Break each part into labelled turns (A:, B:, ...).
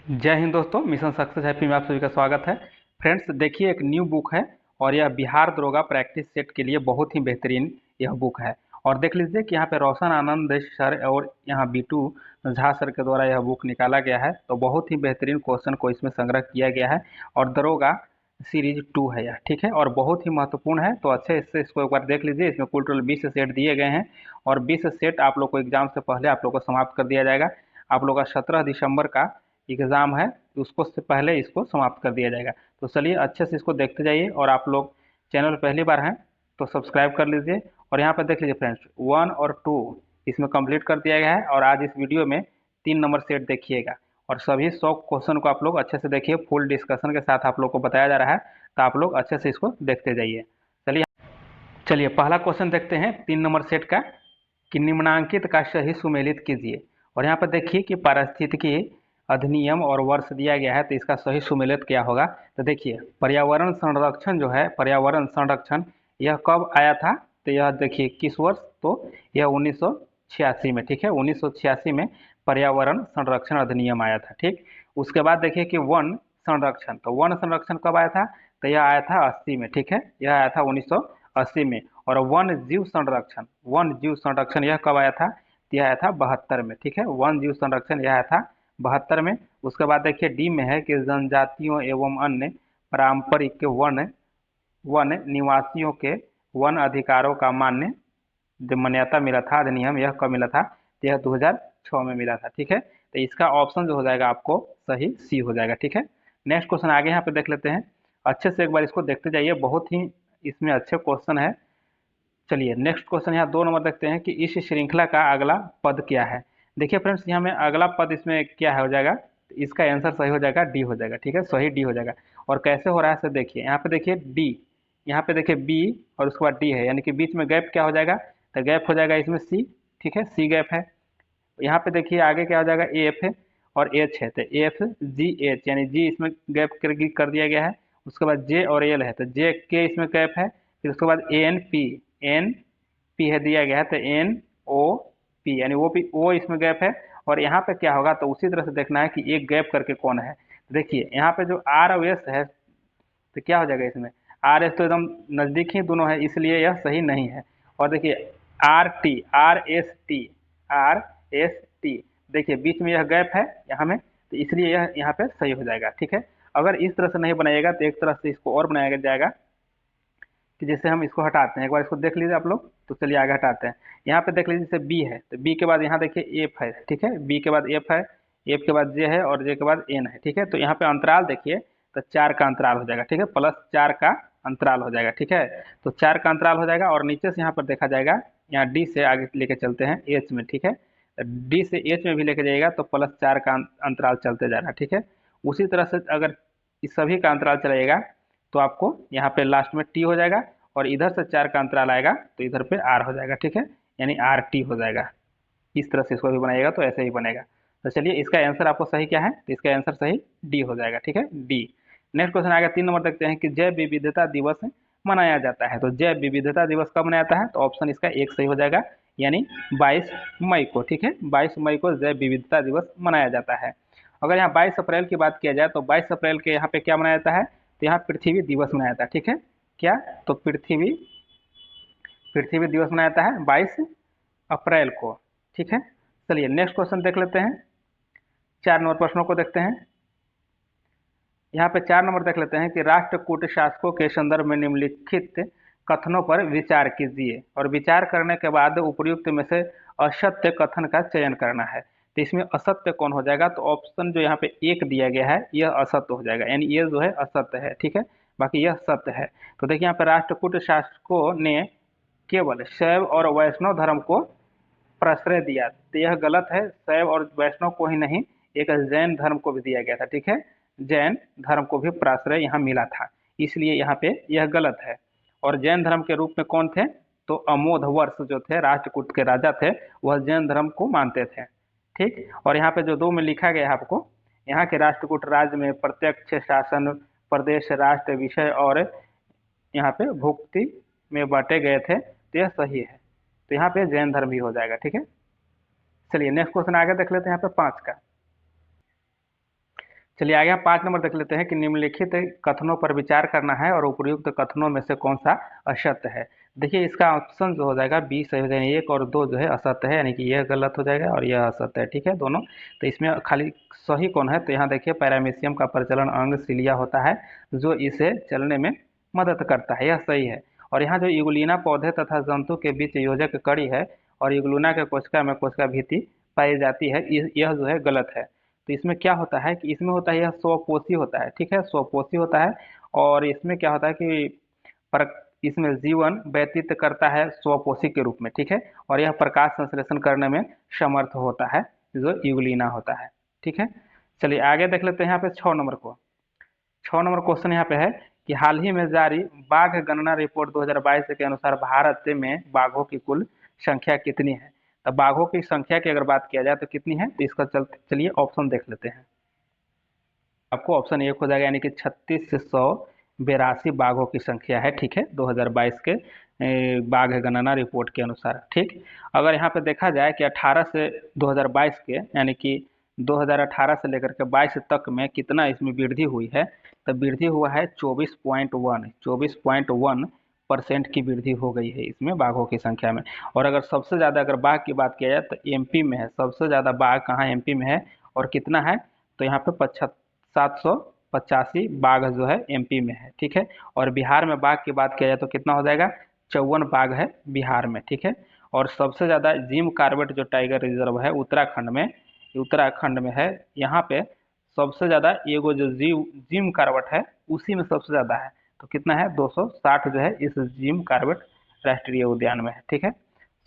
A: जय हिंद दोस्तों, mission success happy में आप सभी का स्वागत है। फ्रेंड्स, देखिए एक न्यू बुक है और यह बिहार दरोगा प्रैक्टिस सेट के लिए बहुत ही बेहतरीन यह बुक है। और देख लीजिए कि यहाँ पे रोशन आनंद सर और यहाँ बीटू झा सर के द्वारा यह बुक निकाला गया है। तो बहुत ही बेहतरीन क्वेश्चन को इसमें संग्रह किया गया है और दरोगा सीरीज 2 है यह, ठीक है, और बहुत ही महत्वपूर्ण है। तो अच्छे से इसको एक बार देख लीजिए। इसमें कुल टोटल 20 सेट दिए गए हैं और 20 सेट आप लोग को एग्जाम से पहले आप लोग को समाप्त कर दिया जाएगा। आप लोग का 17 दिसंबर का एग्ज़ाम है, उसको से पहले इसको समाप्त कर दिया जाएगा। तो चलिए अच्छे से इसको देखते जाइए। और आप लोग चैनल पहली बार हैं तो सब्सक्राइब कर लीजिए। और यहाँ पर देख लीजिए फ्रेंड्स, 1 और 2 इसमें कंप्लीट कर दिया गया है। और आज इस वीडियो में 3 नंबर सेट देखिएगा और सभी 100 क्वेश्चन को आप लोग अच्छे से देखिए। फुल डिस्कशन के साथ आप लोग को बताया जा रहा है, तो आप लोग अच्छे से इसको देखते जाइए। चलिए चलिए पहला क्वेश्चन देखते हैं 3 नंबर सेट का, कि निम्नांकित का सही सुमेलित कीजिए। और यहाँ पर देखिए कि पारिस्थितिकी अधिनियम और वर्ष दिया गया है, तो इसका सही सुमेलित क्या होगा। तो देखिए पर्यावरण संरक्षण जो है, पर्यावरण संरक्षण यह कब आया था। तो यह देखिए किस वर्ष, तो यह 1986 में, ठीक है, 1986 में पर्यावरण संरक्षण अधिनियम आया था। ठीक, उसके बाद देखिए कि वन संरक्षण, तो वन संरक्षण कब आया था। तो यह आया था 80 में, ठीक है, यह आया था 1980 में। और वन जीव संरक्षण, वन जीव संरक्षण यह कब आया था। तो यह आया था 72 में, ठीक है, वन जीव संरक्षण यह आया था 72 में। उसके बाद देखिए डी में है कि जनजातियों एवं अन्य पारंपरिक वन वन निवासियों के वन अधिकारों का मान्य जो मान्यता मिला था अधिनियम, यह कब मिला था। तो यह 2006 में मिला था, ठीक है। तो इसका ऑप्शन जो हो जाएगा आपको सही सी हो जाएगा, ठीक है। नेक्स्ट क्वेश्चन आगे यहाँ पे देख लेते हैं। अच्छे से एक बार इसको देखते जाइए, बहुत ही इसमें अच्छे क्वेश्चन है। चलिए नेक्स्ट क्वेश्चन यहाँ 2 नंबर देखते हैं कि इस श्रृंखला का अगला पद क्या है। देखिए फ्रेंड्स, यहाँ में अगला पद इसमें क्या है हो जाएगा। तो इसका आंसर सही हो जाएगा डी हो जाएगा, ठीक है, सही डी हो जाएगा। और कैसे हो रहा है सर, देखिए यहाँ पे देखिए डी, यहाँ पे देखिए बी और उसके बाद डी है, यानी कि बीच में गैप क्या हो जाएगा। तो गैप हो जाएगा इसमें सी, ठीक है, सी गैप है। यहाँ पे देखिए आगे क्या हो जाएगा, ए एफ है और एच है, तो एफ जी एच, यानी जी इसमें गैप कर दिया गया है। उसके बाद जे और एल है, तो जे के इसमें गैप है। फिर उसके बाद एन पी है दिया गया है, तो एन ओ पी, यानी वो पी ओ इसमें गैप है। और यहाँ पे क्या होगा, तो उसी तरह से देखना है कि एक गैप करके कौन है। तो देखिए यहाँ पे जो आर और एस है, तो क्या हो जाएगा इसमें, आर एस तो एकदम नज़दीक ही दोनों है, इसलिए यह सही नहीं है। और देखिए आर एस टी, देखिए बीच में यह गैप है यहाँ में, तो इसलिए यह यहाँ पे सही हो जाएगा, ठीक है। अगर इस तरह से नहीं बनाएगा तो एक तरह से इसको और बनाया जाएगा कि जैसे हम इसको हटाते हैं, एक बार इसको देख लीजिए आप लोग। तो चलिए आगे हटाते हैं। यहाँ पे देख लीजिए जैसे बी है, तो बी के बाद यहाँ देखिए एफ है, ठीक है, बी के बाद एफ है, एफ के बाद जे है और जे के बाद एन है, ठीक है। तो यहाँ पे अंतराल देखिए, तो 4 का अंतराल हो जाएगा, ठीक है, +4 का अंतराल हो जाएगा, ठीक है। तो 4 का अंतराल हो जाएगा और नीचे से यहाँ पर देखा जाएगा, यहाँ डी से आगे लेके चलते हैं एच में, ठीक है, डी से एच में भी लेके जाइएगा तो +4 का अंतराल चलते जा रहा है, ठीक है। उसी तरह से अगर इस सभी का अंतराल चलाइएगा तो आपको यहाँ पे लास्ट में टी हो जाएगा और इधर से 4 का अंतराल आएगा तो इधर पे आर हो जाएगा, ठीक है, यानी आर टी हो जाएगा। इस तरह से इसको भी बनाइएगा तो ऐसे ही बनेगा। तो चलिए इसका आंसर आपको सही क्या है, तो इसका आंसर सही डी हो जाएगा, ठीक है, डी। नेक्स्ट क्वेश्चन आ गया 3 नंबर, देखते हैं कि जैव विविधता दिवस मनाया जाता है। तो जैव विविधता दिवस कब मनाया जाता है, तो ऑप्शन इसका एक सही हो जाएगा, यानी 22 मई को, ठीक है, 22 मई को जैव विविधता दिवस मनाया जाता है। अगर यहाँ 22 अप्रैल की बात किया जाए तो 22 अप्रैल के यहाँ पे क्या मनाया जाता है, तो यहाँ पृथ्वी दिवस मनाया जाता है, ठीक है, क्या, तो पृथ्वी पृथ्वी दिवस मनाया जाता है 22 अप्रैल को, ठीक है। चलिए नेक्स्ट क्वेश्चन देख लेते हैं, 4 नंबर प्रश्नों को देखते हैं। यहाँ पे 4 नंबर देख लेते हैं कि राष्ट्रकूट शासकों के संदर्भ में निम्नलिखित कथनों पर विचार कीजिए और विचार करने के बाद उपयुक्त में से असत्य कथन का चयन करना है। तो इसमें असत्य कौन हो जाएगा, तो ऑप्शन जो यहाँ पे एक दिया गया है यह असत्य हो जाएगा, यानी ये जो है असत्य है, ठीक है, बाकी यह सत्य है। तो देखिए यहाँ पे राष्ट्रकूट शासकों ने केवल शैव और वैष्णव धर्म को प्रश्रय दिया, तो यह गलत है। शैव और वैष्णव को ही नहीं, एक जैन धर्म को भी दिया गया था, ठीक है, जैन धर्म को भी प्राश्रय यहाँ मिला था, इसलिए यहाँ पे यह गलत है। और जैन धर्म के रूप में कौन थे, तो अमोध वर्ष जो थे राष्ट्रकूट के राजा थे, वह जैन धर्म को मानते थे, ठीक। और यहाँ पे जो 2 में लिखा गया है आपको, यहाँ के राष्ट्रकूट राज्य में प्रत्यक्ष शासन, प्रदेश, राष्ट्र, विषय और यहाँ पे भुक्ति में बांटे गए थे, तो यह सही है। तो यहाँ पे जैन धर्म भी हो जाएगा, ठीक है। चलिए नेक्स्ट क्वेश्चन आगे देख लेते हैं यहाँ पे 5 का। चलिए आगे हम 5 नंबर देख लेते हैं कि निम्नलिखित कथनों पर विचार करना है और उपयुक्त कथनों में से कौन सा असत्य है। देखिए इसका ऑप्शन जो हो जाएगा बी सही हो जाएगा, 1 और 2 जो है असत्य है, यानी कि यह गलत हो जाएगा और यह असत्य है। ठीक है दोनों। तो इसमें खाली सही कौन है, तो यहाँ देखिए पैरामीशियम का प्रचलन अंग सिलिया होता है जो इसे चलने में मदद करता है, यह सही है। और यहाँ जो यूग्लिना पौधे तथा जंतु के बीच योजक कड़ी है और यूग्लिना के कोशिका में कोशिका भित्ति पाई जाती है, यह जो है गलत है। तो इसमें क्या होता है कि इसमें होता है यह स्वपोषी होता है। ठीक है, स्वपोषी होता है। और इसमें क्या होता है कि पर इसमें जीवन व्यतीत करता है स्वपोषी के रूप में। ठीक है, और यह प्रकाश संश्लेषण करने में समर्थ होता है जो यूग्लिना होता है। ठीक है, चलिए आगे देख लेते हैं यहाँ पे 6 नंबर को। 6 नंबर क्वेश्चन यहाँ पे है कि हाल ही में जारी बाघ गणना रिपोर्ट 2022 के अनुसार भारत में बाघों की कुल संख्या कितनी है। तो बाघों की संख्या की अगर बात किया जाए तो कितनी है, तो इसका चलिए ऑप्शन देख लेते हैं। आपको ऑप्शन 1 हो जाएगा, यानी कि 3682 बाघों की संख्या है। ठीक है, 2022 के बाघ गणना रिपोर्ट के अनुसार। ठीक, अगर यहाँ पे देखा जाए कि 18 से 2022 के, यानी कि 2018 से लेकर के 22 तक में कितना इसमें वृद्धि हुई है, तो वृद्धि हुआ है 24.1% की वृद्धि हो गई है इसमें बाघों की संख्या में। और अगर सबसे ज़्यादा अगर बाघ की बात किया जाए तो एमपी में है, सबसे ज़्यादा बाघ कहाँ एमपी में है और कितना है, तो यहाँ पे 785 बाघ जो है एमपी में है। ठीक है, और बिहार में बाघ की बात किया जाए तो कितना हो जाएगा, 54 बाघ है बिहार में। ठीक है, और सबसे ज़्यादा जिम कार्बेट जो टाइगर रिजर्व है उत्तराखंड में है। यहाँ पे सबसे ज़्यादा एगो जो जिम कार्बेट है उसी में सबसे ज़्यादा है, तो कितना है 260 जो है इस जिम कार्बेट राष्ट्रीय उद्यान में है। ठीक है,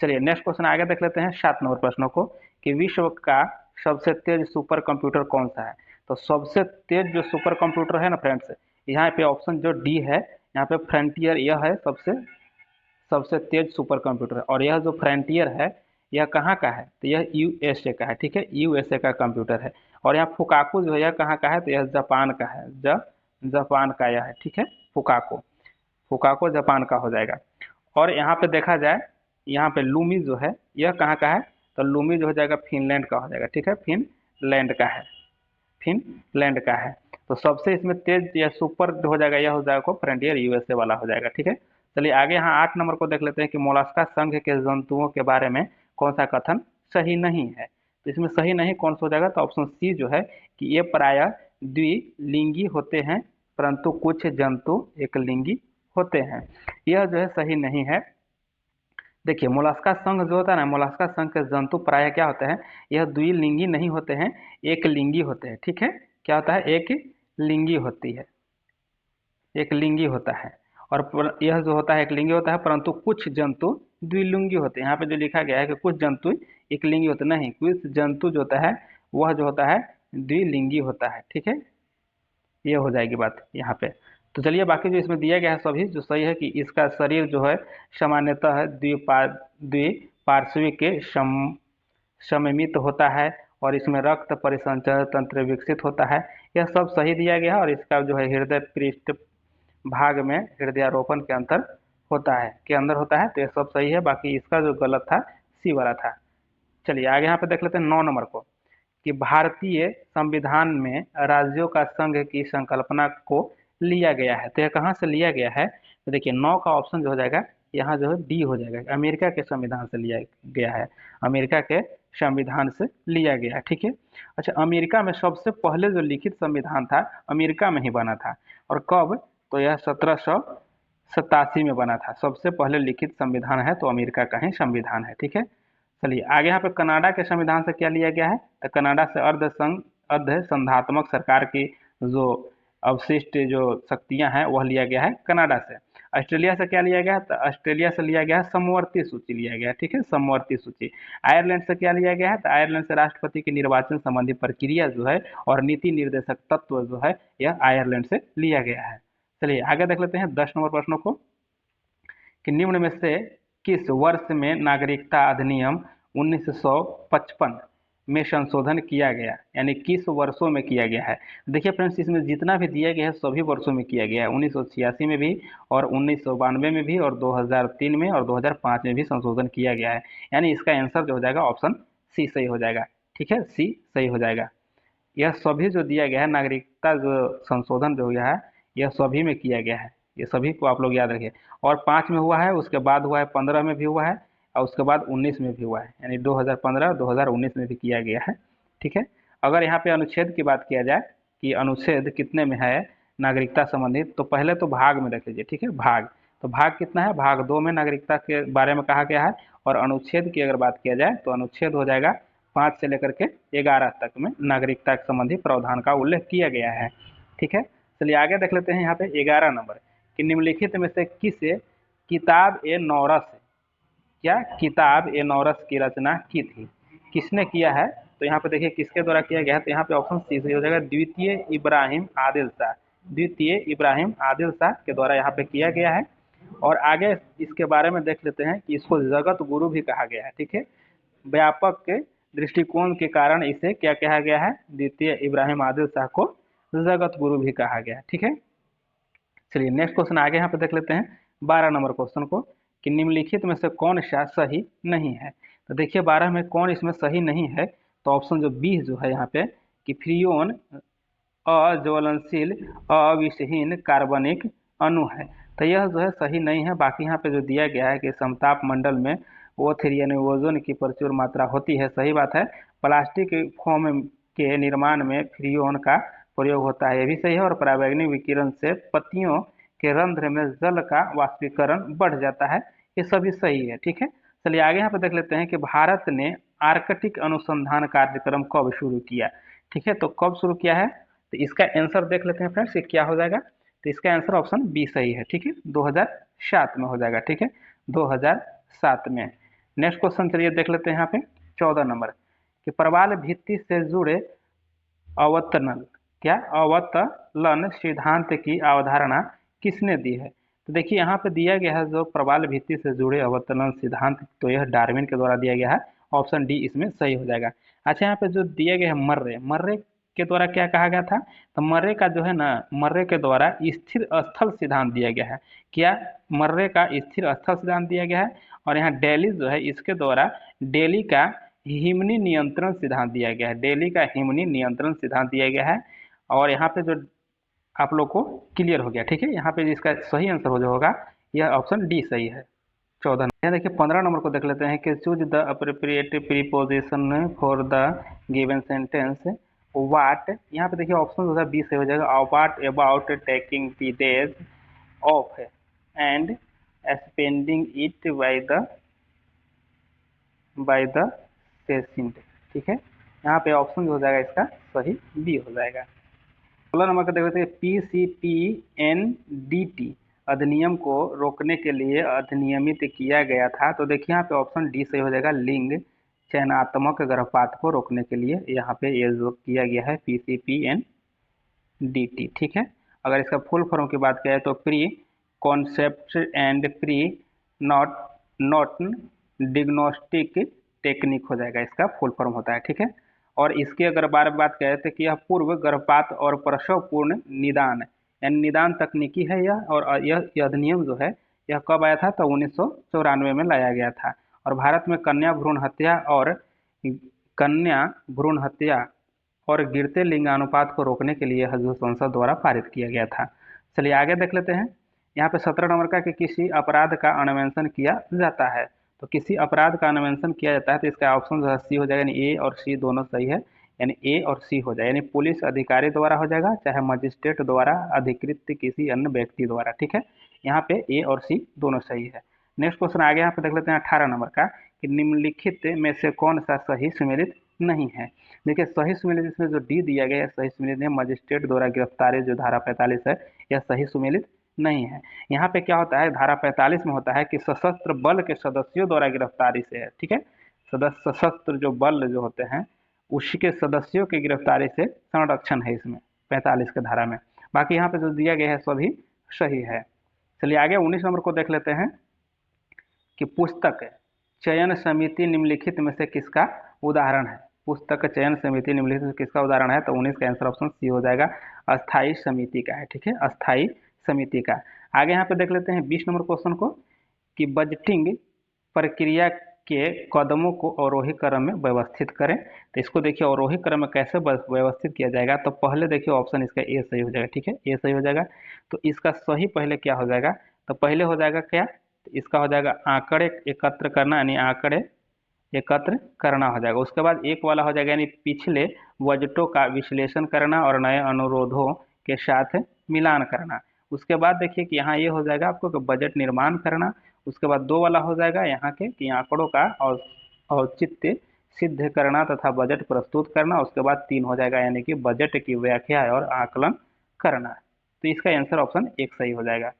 A: चलिए नेक्स्ट क्वेश्चन आगे देख लेते हैं 7 नंबर प्रश्नों को कि विश्व का सबसे तेज सुपर कंप्यूटर कौन सा है। तो सबसे तेज जो सुपर कंप्यूटर है ना फ्रेंड्स, यहाँ पे ऑप्शन जो डी है, यहाँ पे फ्रंटियर, यह है सबसे सबसे तेज सुपर कंप्यूटर। और यह जो फ्रंटियर है यह कहाँ का है, तो यह यूएसए का है। ठीक है, यूएसए का कंप्यूटर है। और यहाँ फुकाकू जो है यह कहाँ का है, तो यह जापान का है, जापान का यह है। ठीक है, फुकाको फुकाको जापान का हो जाएगा। और यहाँ पे देखा जाए, यहाँ पे लूमी जो है यह कहाँ का है, तो लूमी जो हो जाएगा फिनलैंड का हो जाएगा। ठीक है, फिनलैंड का है, फिनलैंड का है। तो सबसे इसमें तेज या सुपर हो जाएगा, यह हो जाएगा फ्रंटियर यूएसए वाला हो जाएगा। ठीक है, चलिए आगे यहाँ 8 नंबर को देख लेते हैं कि मोलास्का संघ के जंतुओं के बारे में कौन सा कथन सही नहीं है। तो इसमें सही नहीं कौन सा हो जाएगा, तो ऑप्शन सी जो है कि ये प्रायः द्विलिंगी होते हैं परंतु कुछ जंतु एक लिंगी होते हैं, यह जो है सही नहीं है। देखिए मोलास्का संघ जो होता है ना, मोलास्का संघ के जंतु प्रायः क्या होते हैं, यह द्विलिंगी नहीं होते हैं, एक लिंगी होते हैं। ठीक है, क्या होता है, एक लिंगी होती है, एक लिंगी होता है। और यह जो होता है एक लिंगी होता है, परंतु कुछ जंतु द्विलिंगी होते हैं। यहाँ पे जो लिखा गया है कि कुछ जंतु एक लिंगी होते नहीं, कुछ जंतु जो होता है वह जो होता है द्विलिंगी होता है। ठीक है, ये हो जाएगी बात यहाँ पे। तो चलिए बाकी जो इसमें दिया गया है सभी जो सही है कि इसका शरीर जो है सामान्यतः है द्विपार्श्विक के सममित होता है और इसमें रक्त परिसंचरण तंत्र विकसित होता है, यह सब सही दिया गया है। और इसका जो है हृदय पृष्ठ भाग में हृदयारोपण के अंदर होता है, तो यह सब सही है। बाकी इसका जो गलत था सी वाला था। चलिए आगे यहाँ पे देख लेते हैं 9 नंबर को कि भारतीय संविधान में राज्यों का संघ की संकल्पना को लिया गया है। तो यह कहाँ से लिया गया है, तो देखिए 9 का ऑप्शन जो हो जाएगा यहाँ जो है डी हो जाएगा, अमेरिका के संविधान से लिया गया है, अमेरिका के संविधान से लिया गया है। ठीक है, अच्छा अमेरिका में सबसे पहले जो लिखित संविधान था अमेरिका में ही बना था, और कब, तो यह 1787 में बना था। सबसे पहले लिखित संविधान है तो अमेरिका का ही संविधान है। ठीक है, चलिए आगे यहाँ पे कनाडा के संविधान से क्या लिया गया है, तो कनाडा से अर्ध संघात्मक सरकार की जो अवशिष्ट जो शक्तियां हैं वह लिया गया है कनाडा से। ऑस्ट्रेलिया से क्या लिया गया है, तो ऑस्ट्रेलिया से लिया गया है समवर्ती सूची लिया गया है। ठीक है, समवर्ती सूची। आयरलैंड से क्या लिया गया है, तो आयरलैंड से राष्ट्रपति के निर्वाचन संबंधी प्रक्रिया जो है और नीति निर्देशक तत्व जो है यह आयरलैंड से लिया गया है। चलिए आगे देख लेते हैं 10 नंबर प्रश्नों को कि निम्न में से किस वर्ष में नागरिकता अधिनियम 1955 में संशोधन किया गया, यानी किस वर्षों में किया गया है। देखिए फ्रेंड्स इसमें जितना भी दिया गया है सभी वर्षों में किया गया है, 1986 में भी और 1992 में भी और 2003 में और 2005 में भी संशोधन किया गया है, यानी इसका आंसर जो हो जाएगा ऑप्शन सी सही हो जाएगा। ठीक है, सी सही हो जाएगा। यह सभी जो दिया गया है, नागरिकता जो संशोधन जो हुआ है, यह सभी में किया गया है, ये सभी को आप लोग याद रखिए। और 5 में हुआ है, उसके बाद हुआ है 15 में भी हुआ है, और उसके बाद 19 में भी हुआ है, यानी 2015 2019 में भी किया गया है। ठीक है। अगर यहाँ पे अनुच्छेद की बात किया जाए कि अनुच्छेद कितने में है नागरिकता संबंधित, तो पहले तो भाग में देख लीजिए। ठीक है, भाग, तो भाग कितना है, भाग 2 में नागरिकता के बारे में कहा गया है। और अनुच्छेद की अगर बात किया जाए तो अनुच्छेद हो जाएगा 5 से लेकर के 11 तक में नागरिकता के संबंधी प्रावधान का उल्लेख किया गया है। ठीक है, चलिए आगे देख लेते हैं। यहाँ पे 11 नंबर कि निम्नलिखित में से किसे किताब ए नौरस, क्या किताब ए नौरस की रचना की थी, किसने किया है? तो यहाँ पे देखिए किसके द्वारा किया गया है, तो यहाँ पे ऑप्शन सी सही हो जाएगा, द्वितीय इब्राहिम आदिल शाह, द्वितीय इब्राहिम आदिल शाह के द्वारा यहाँ पे किया गया है। और आगे इसके बारे में देख लेते हैं कि इसको जगत गुरु भी कहा गया है। ठीक है, व्यापक के दृष्टिकोण के कारण इसे क्या कहा गया है, द्वितीय इब्राहिम आदिल शाह को जगत गुरु भी कहा गया है। ठीक है, चलिए नेक्स्ट क्वेश्चन आगे यहाँ पे देख लेते हैं 12 नंबर क्वेश्चन को कि निम्नलिखित में से कौन सा सही नहीं है। तो देखिए 12 में कौन इसमें सही नहीं है, तो ऑप्शन जो बी जो है यहाँ पे कि फ्रियोन अज्वलनशील अविषहीन कार्बनिक अणु है, तो यह जो है सही नहीं है। बाकी यहाँ पे जो दिया गया है कि समताप मंडल में O3 यानी ओजोन की प्रचुर मात्रा होती है, सही बात है। प्लास्टिक फोम के निर्माण में फ्रियोन का प्रयोग होता है, ये भी सही है। और पराबैंगनी विकिरण से पत्तियों के रंध्र में जल का वाष्पीकरण बढ़ जाता है, ये सभी सही है। ठीक है, चलिए आगे यहाँ पे देख लेते हैं कि भारत ने आर्कटिक अनुसंधान कार्यक्रम कब शुरू किया। ठीक है, तो कब शुरू किया है, तो इसका आंसर देख लेते हैं फ्रेंड्स, ये क्या हो जाएगा, तो इसका आंसर ऑप्शन बी सही है। ठीक है, 2007 में हो जाएगा। ठीक है, 2007 में। नेक्स्ट क्वेश्चन चलिए देख लेते हैं यहाँ पे 14 नंबर कि प्रवाल भित्ति से जुड़े अवतरण, क्या अवतलन सिद्धांत की अवधारणा किसने दी है। तो देखिए यहाँ पे दिया गया है जो प्रवाल भित्ति से जुड़े अवतरण सिद्धांत, तो यह डार्विन के द्वारा दिया गया है, ऑप्शन डी इसमें सही हो जाएगा। अच्छा, यहाँ पे जो दिया गया है मर्रे, मर्रे के द्वारा क्या कहा गया था, तो मर्रे का जो है ना, मर्रे के द्वारा स्थिर स्थल सिद्धांत दिया गया है। क्या मर्रे का स्थिर स्थल सिद्धांत दिया गया है। और यहाँ डेली जो है इसके द्वारा डेली का हिमनी नियंत्रण सिद्धांत दिया गया है, डेली का हिमनी नियंत्रण सिद्धांत दिया गया है। और यहाँ पे जो आप लोग को क्लियर हो गया। ठीक है, यहाँ पे इसका सही आंसर हो जाएगा, यह ऑप्शन डी सही है। 14 यहाँ देखिए 15 नंबर को देख लेते हैं कि choose the appropriate preposition for the given sentence what. यहाँ पे देखिए ऑप्शन जो है बी सही हो जाएगा, what about taking the days off and spending it by the seaside. ठीक है, यहाँ पे ऑप्शन जो हो जाएगा इसका सही बी हो जाएगा। 16 नंबर का देखते हैं PCPNDT अधिनियम को रोकने के लिए अधिनियमित किया गया था, तो देखिए यहाँ पे ऑप्शन डी सही हो जाएगा, लिंग चयनात्मक गर्भपात को रोकने के लिए यहाँ पे ये जो किया गया है PCPNDT। ठीक है, अगर इसका फुल फॉर्म की बात करें तो pre concept and pre not not diagnostic technique हो जाएगा, इसका फुल फॉर्म होता है। ठीक है, और इसकी अगर बात करें तो कि यह पूर्व गर्भपात और प्रसव पूर्ण निदान यानी निदान तकनीकी है यह। और यह अधिनियम जो है यह कब आया था, तो 1994 में लाया गया था। और भारत में कन्या भ्रूण हत्या और गिरते लिंगानुपात को रोकने के लिए जो संसद द्वारा पारित किया गया था। चलिए आगे देख लेते हैं। यहाँ पे 17 नंबर का कि किसी अपराध का अन्वेषण किया जाता है, तो किसी अपराध का अन्वेषण किया जाता है, तो इसका ऑप्शन जो है सी हो जाएगा, यानी ए और सी दोनों सही है, यानी ए और सी हो जाएगा, यानी पुलिस अधिकारी द्वारा हो जाएगा, चाहे मजिस्ट्रेट द्वारा अधिकृत किसी अन्य व्यक्ति द्वारा। ठीक है, यहाँ पे ए और सी दोनों सही है। नेक्स्ट क्वेश्चन आगे यहाँ पे देख लेते हैं 18 नंबर का कि निम्नलिखित में से कौन सा सही सुमेलित नहीं है। देखिए सही सुमेलित इसमें जो डी दिया गया है सही सुमेलित है, मजिस्ट्रेट द्वारा गिरफ्तारी जो धारा 45 है यह सही सुमेलित नहीं है। यहाँ पे क्या होता है, धारा 45 में होता है कि सशस्त्र बल के सदस्यों द्वारा गिरफ्तारी से है। ठीक है, सशस्त्र जो बल जो होते हैं उसके सदस्यों की गिरफ्तारी से संरक्षण है इसमें 45 के धारा में। बाकी यहाँ पे जो दिया गया है सभी सही है। चलिए आगे 19 नंबर को देख लेते हैं कि पुस्तक चयन समिति निम्नलिखित में से किसका उदाहरण है। पुस्तक चयन समिति निम्नलिखित में किसका उदाहरण है, तो 19 का आंसर ऑप्शन सी हो जाएगा, अस्थायी समिति का है। ठीक है, अस्थायी समिति का। आगे यहाँ पे देख लेते हैं 20 नंबर क्वेश्चन को कि बजटिंग प्रक्रिया के कदमों को अवरोही क्रम में व्यवस्थित करें। तो इसको देखिए अवरोही क्रम में कैसे व्यवस्थित किया जाएगा, तो पहले देखिए ऑप्शन इसका ए सही हो जाएगा। ठीक है, ए सही हो जाएगा। तो इसका सही पहले क्या हो जाएगा, तो पहले हो जाएगा क्या, तो इसका हो जाएगा आंकड़े एकत्र करना, यानी आंकड़े एकत्र करना हो जाएगा। उसके बाद एक वाला हो जाएगा यानी पिछले बजटों का विश्लेषण करना और नए अनुरोधों के साथ मिलान करना। उसके बाद देखिए कि यहाँ ये हो जाएगा आपको कि बजट निर्माण करना। उसके बाद दो वाला हो जाएगा यहाँ के कि आंकड़ों का औचित्य सिद्ध करना तथा बजट प्रस्तुत करना। उसके बाद तीन हो जाएगा यानी कि बजट की व्याख्या और आकलन करना। तो इसका आंसर ऑप्शन एक सही हो जाएगा।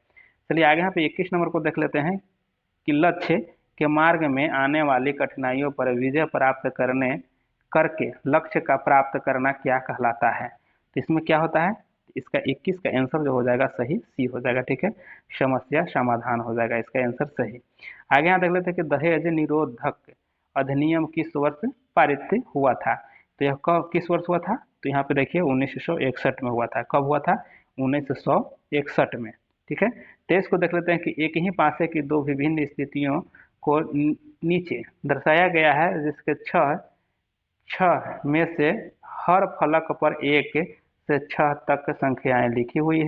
A: चलिए आगे यहाँ पे 21 नंबर को देख लेते हैं कि लक्ष्य के मार्ग में आने वाली कठिनाइयों पर विजय प्राप्त करने करके लक्ष्य का प्राप्त करना क्या कहलाता है। तो इसमें क्या होता है, इसका 21 का आंसर जो हो जाएगा सही सी हो जाएगा। ठीक है, समस्या समाधान हो जाएगा, इसका आंसर सही। आगे यहाँ देख लेते हैं कि दहेज निरोधक अधिनियम किस वर्ष पारित हुआ था। तो यह किस वर्ष हुआ था, तो यहाँ पे देखिए 1961 में हुआ था। कब हुआ था, 1961 में। ठीक है, तेज को देख लेते हैं कि एक ही पासे की दो विभिन्न स्थितियों को नीचे दर्शाया गया है, जिसके छह में से हर फलक पर एक से छह तक संख्याएं लिखी हुई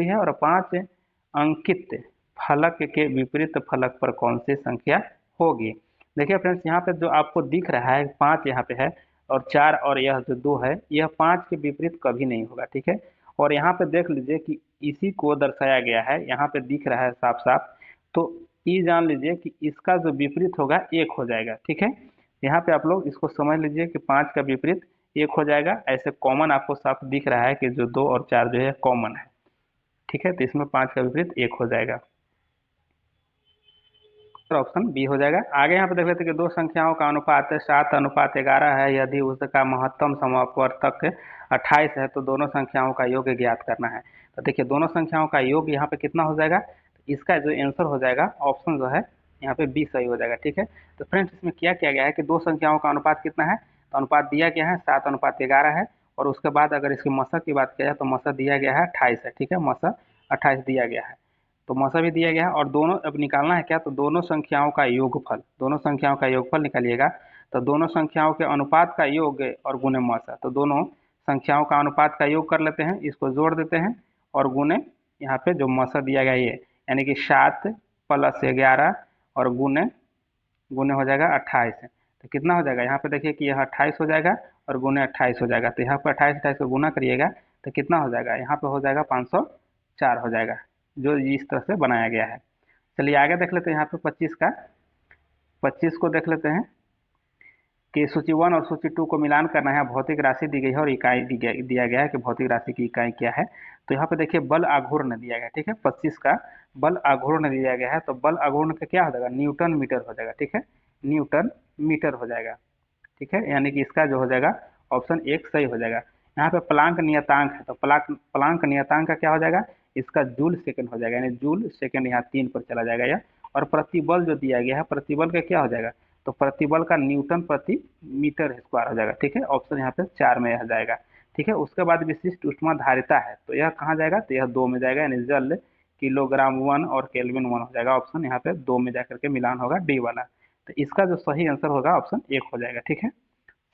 A: है और पांच अंकित फलक के विपरीत फलक पर कौन सी संख्या होगी। देखिए फ्रेंड्स, यहाँ पे जो आपको दिख रहा है पांच यहाँ पे है और चार, और यह जो दो है यह पांच के विपरीत कभी नहीं होगा। ठीक है, और यहाँ पे देख लीजिए कि इसी को दर्शाया गया है, यहाँ पे दिख रहा है साफ साफ। तो ये जान लीजिए कि इसका जो विपरीत होगा एक हो जाएगा। ठीक है, यहाँ पे आप लोग इसको समझ लीजिए कि पांच का विपरीत एक हो जाएगा। ऐसे कॉमन आपको साफ दिख रहा है कि जो दो और चार जो है कॉमन है। ठीक है, तो इसमें पांच का विपरीत एक हो जाएगा, ऑप्शन बी हो जाएगा। आगे यहाँ पे देख लेते हैं कि दो संख्याओं का अनुपात 7:11 है, यदि उसका महत्तम समवर्तक 28 है तो दोनों संख्याओं का योग ज्ञात करना है। तो देखिए दोनों संख्याओं का योग यहाँ पे कितना हो जाएगा, इसका जो आंसर हो जाएगा ऑप्शन जो है यहाँ पे बी सही हो जाएगा। ठीक है, तो फ्रेंड्स इसमें क्या किया गया है कि दो संख्याओं का अनुपात कितना है, तो अनुपात दिया गया है 7:11 है, और उसके बाद अगर इसकी मसा की बात किया जाए तो मसा दिया गया है 28 है। ठीक है, मसा 28 दिया गया है, तो मसा भी दिया गया है, और दोनों अब निकालना है क्या, तो दोनों संख्याओं का योगफल, दोनों संख्याओं का योगफल निकालिएगा। तो दोनों संख्याओं के अनुपात का योग और गुणे मसा, तो दोनों संख्याओं का अनुपात का योग कर लेते हैं, इसको जोड़ देते हैं और गुणे यहाँ पे जो मसा दिया गया ये, यानी कि 7 + 11 और गुणे गुणे हो जाएगा 28। तो कितना हो जाएगा, यहाँ पे देखिए कि यह 28 हो जाएगा और गुणे 28 हो जाएगा। तो यहाँ पर 28 को गुना करिएगा तो कितना हो जाएगा, यहाँ पे हो जाएगा 504 हो जाएगा, जो इस तरह से बनाया गया है। चलिए आगे देख लेते हैं यहाँ पे 25 को देख लेते हैं कि सूची 1 और सूची 2 को मिलान करना है। भौतिक राशि दी गई है और इकाई दिया गया है कि भौतिक राशि की इकाई क्या है। तो यहाँ पे देखिए बल आघूर्ण दिया गया है। ठीक है, 25 का बल आघूर्ण दिया गया है, तो बल आघूर्ण का क्या हो जाएगा, न्यूटन मीटर हो जाएगा। ठीक है, न्यूटन मीटर हो जाएगा। ठीक है, यानी कि इसका जो हो जाएगा ऑप्शन एक सही हो जाएगा। यहाँ पे प्लांक नियतांक है, तो प्लांक नियतांक का क्या हो जाएगा, इसका जूल सेकंड हो जाएगा, यानी जूल सेकंड यहाँ 3 पर चला जाएगा यह। और प्रतिबल जो दिया गया है, प्रतिबल का क्या हो जाएगा, तो प्रतिबल का न्यूटन प्रति मीटर स्क्वायर हो जाएगा। ठीक है, ऑप्शन यहाँ पे 4 में यह जाएगा। ठीक है, उसके बाद विशिष्ट ऊष्माधारिता है, तो यह कहाँ जाएगा, तो यह 2 में जाएगा, यानी जल किलोग्राम 1 और केल्विन 1 हो जाएगा। ऑप्शन यहाँ पे 2 में जाकर के मिलान होगा डी वाला। तो इसका जो सही आंसर होगा ऑप्शन 1 हो जाएगा। ठीक है,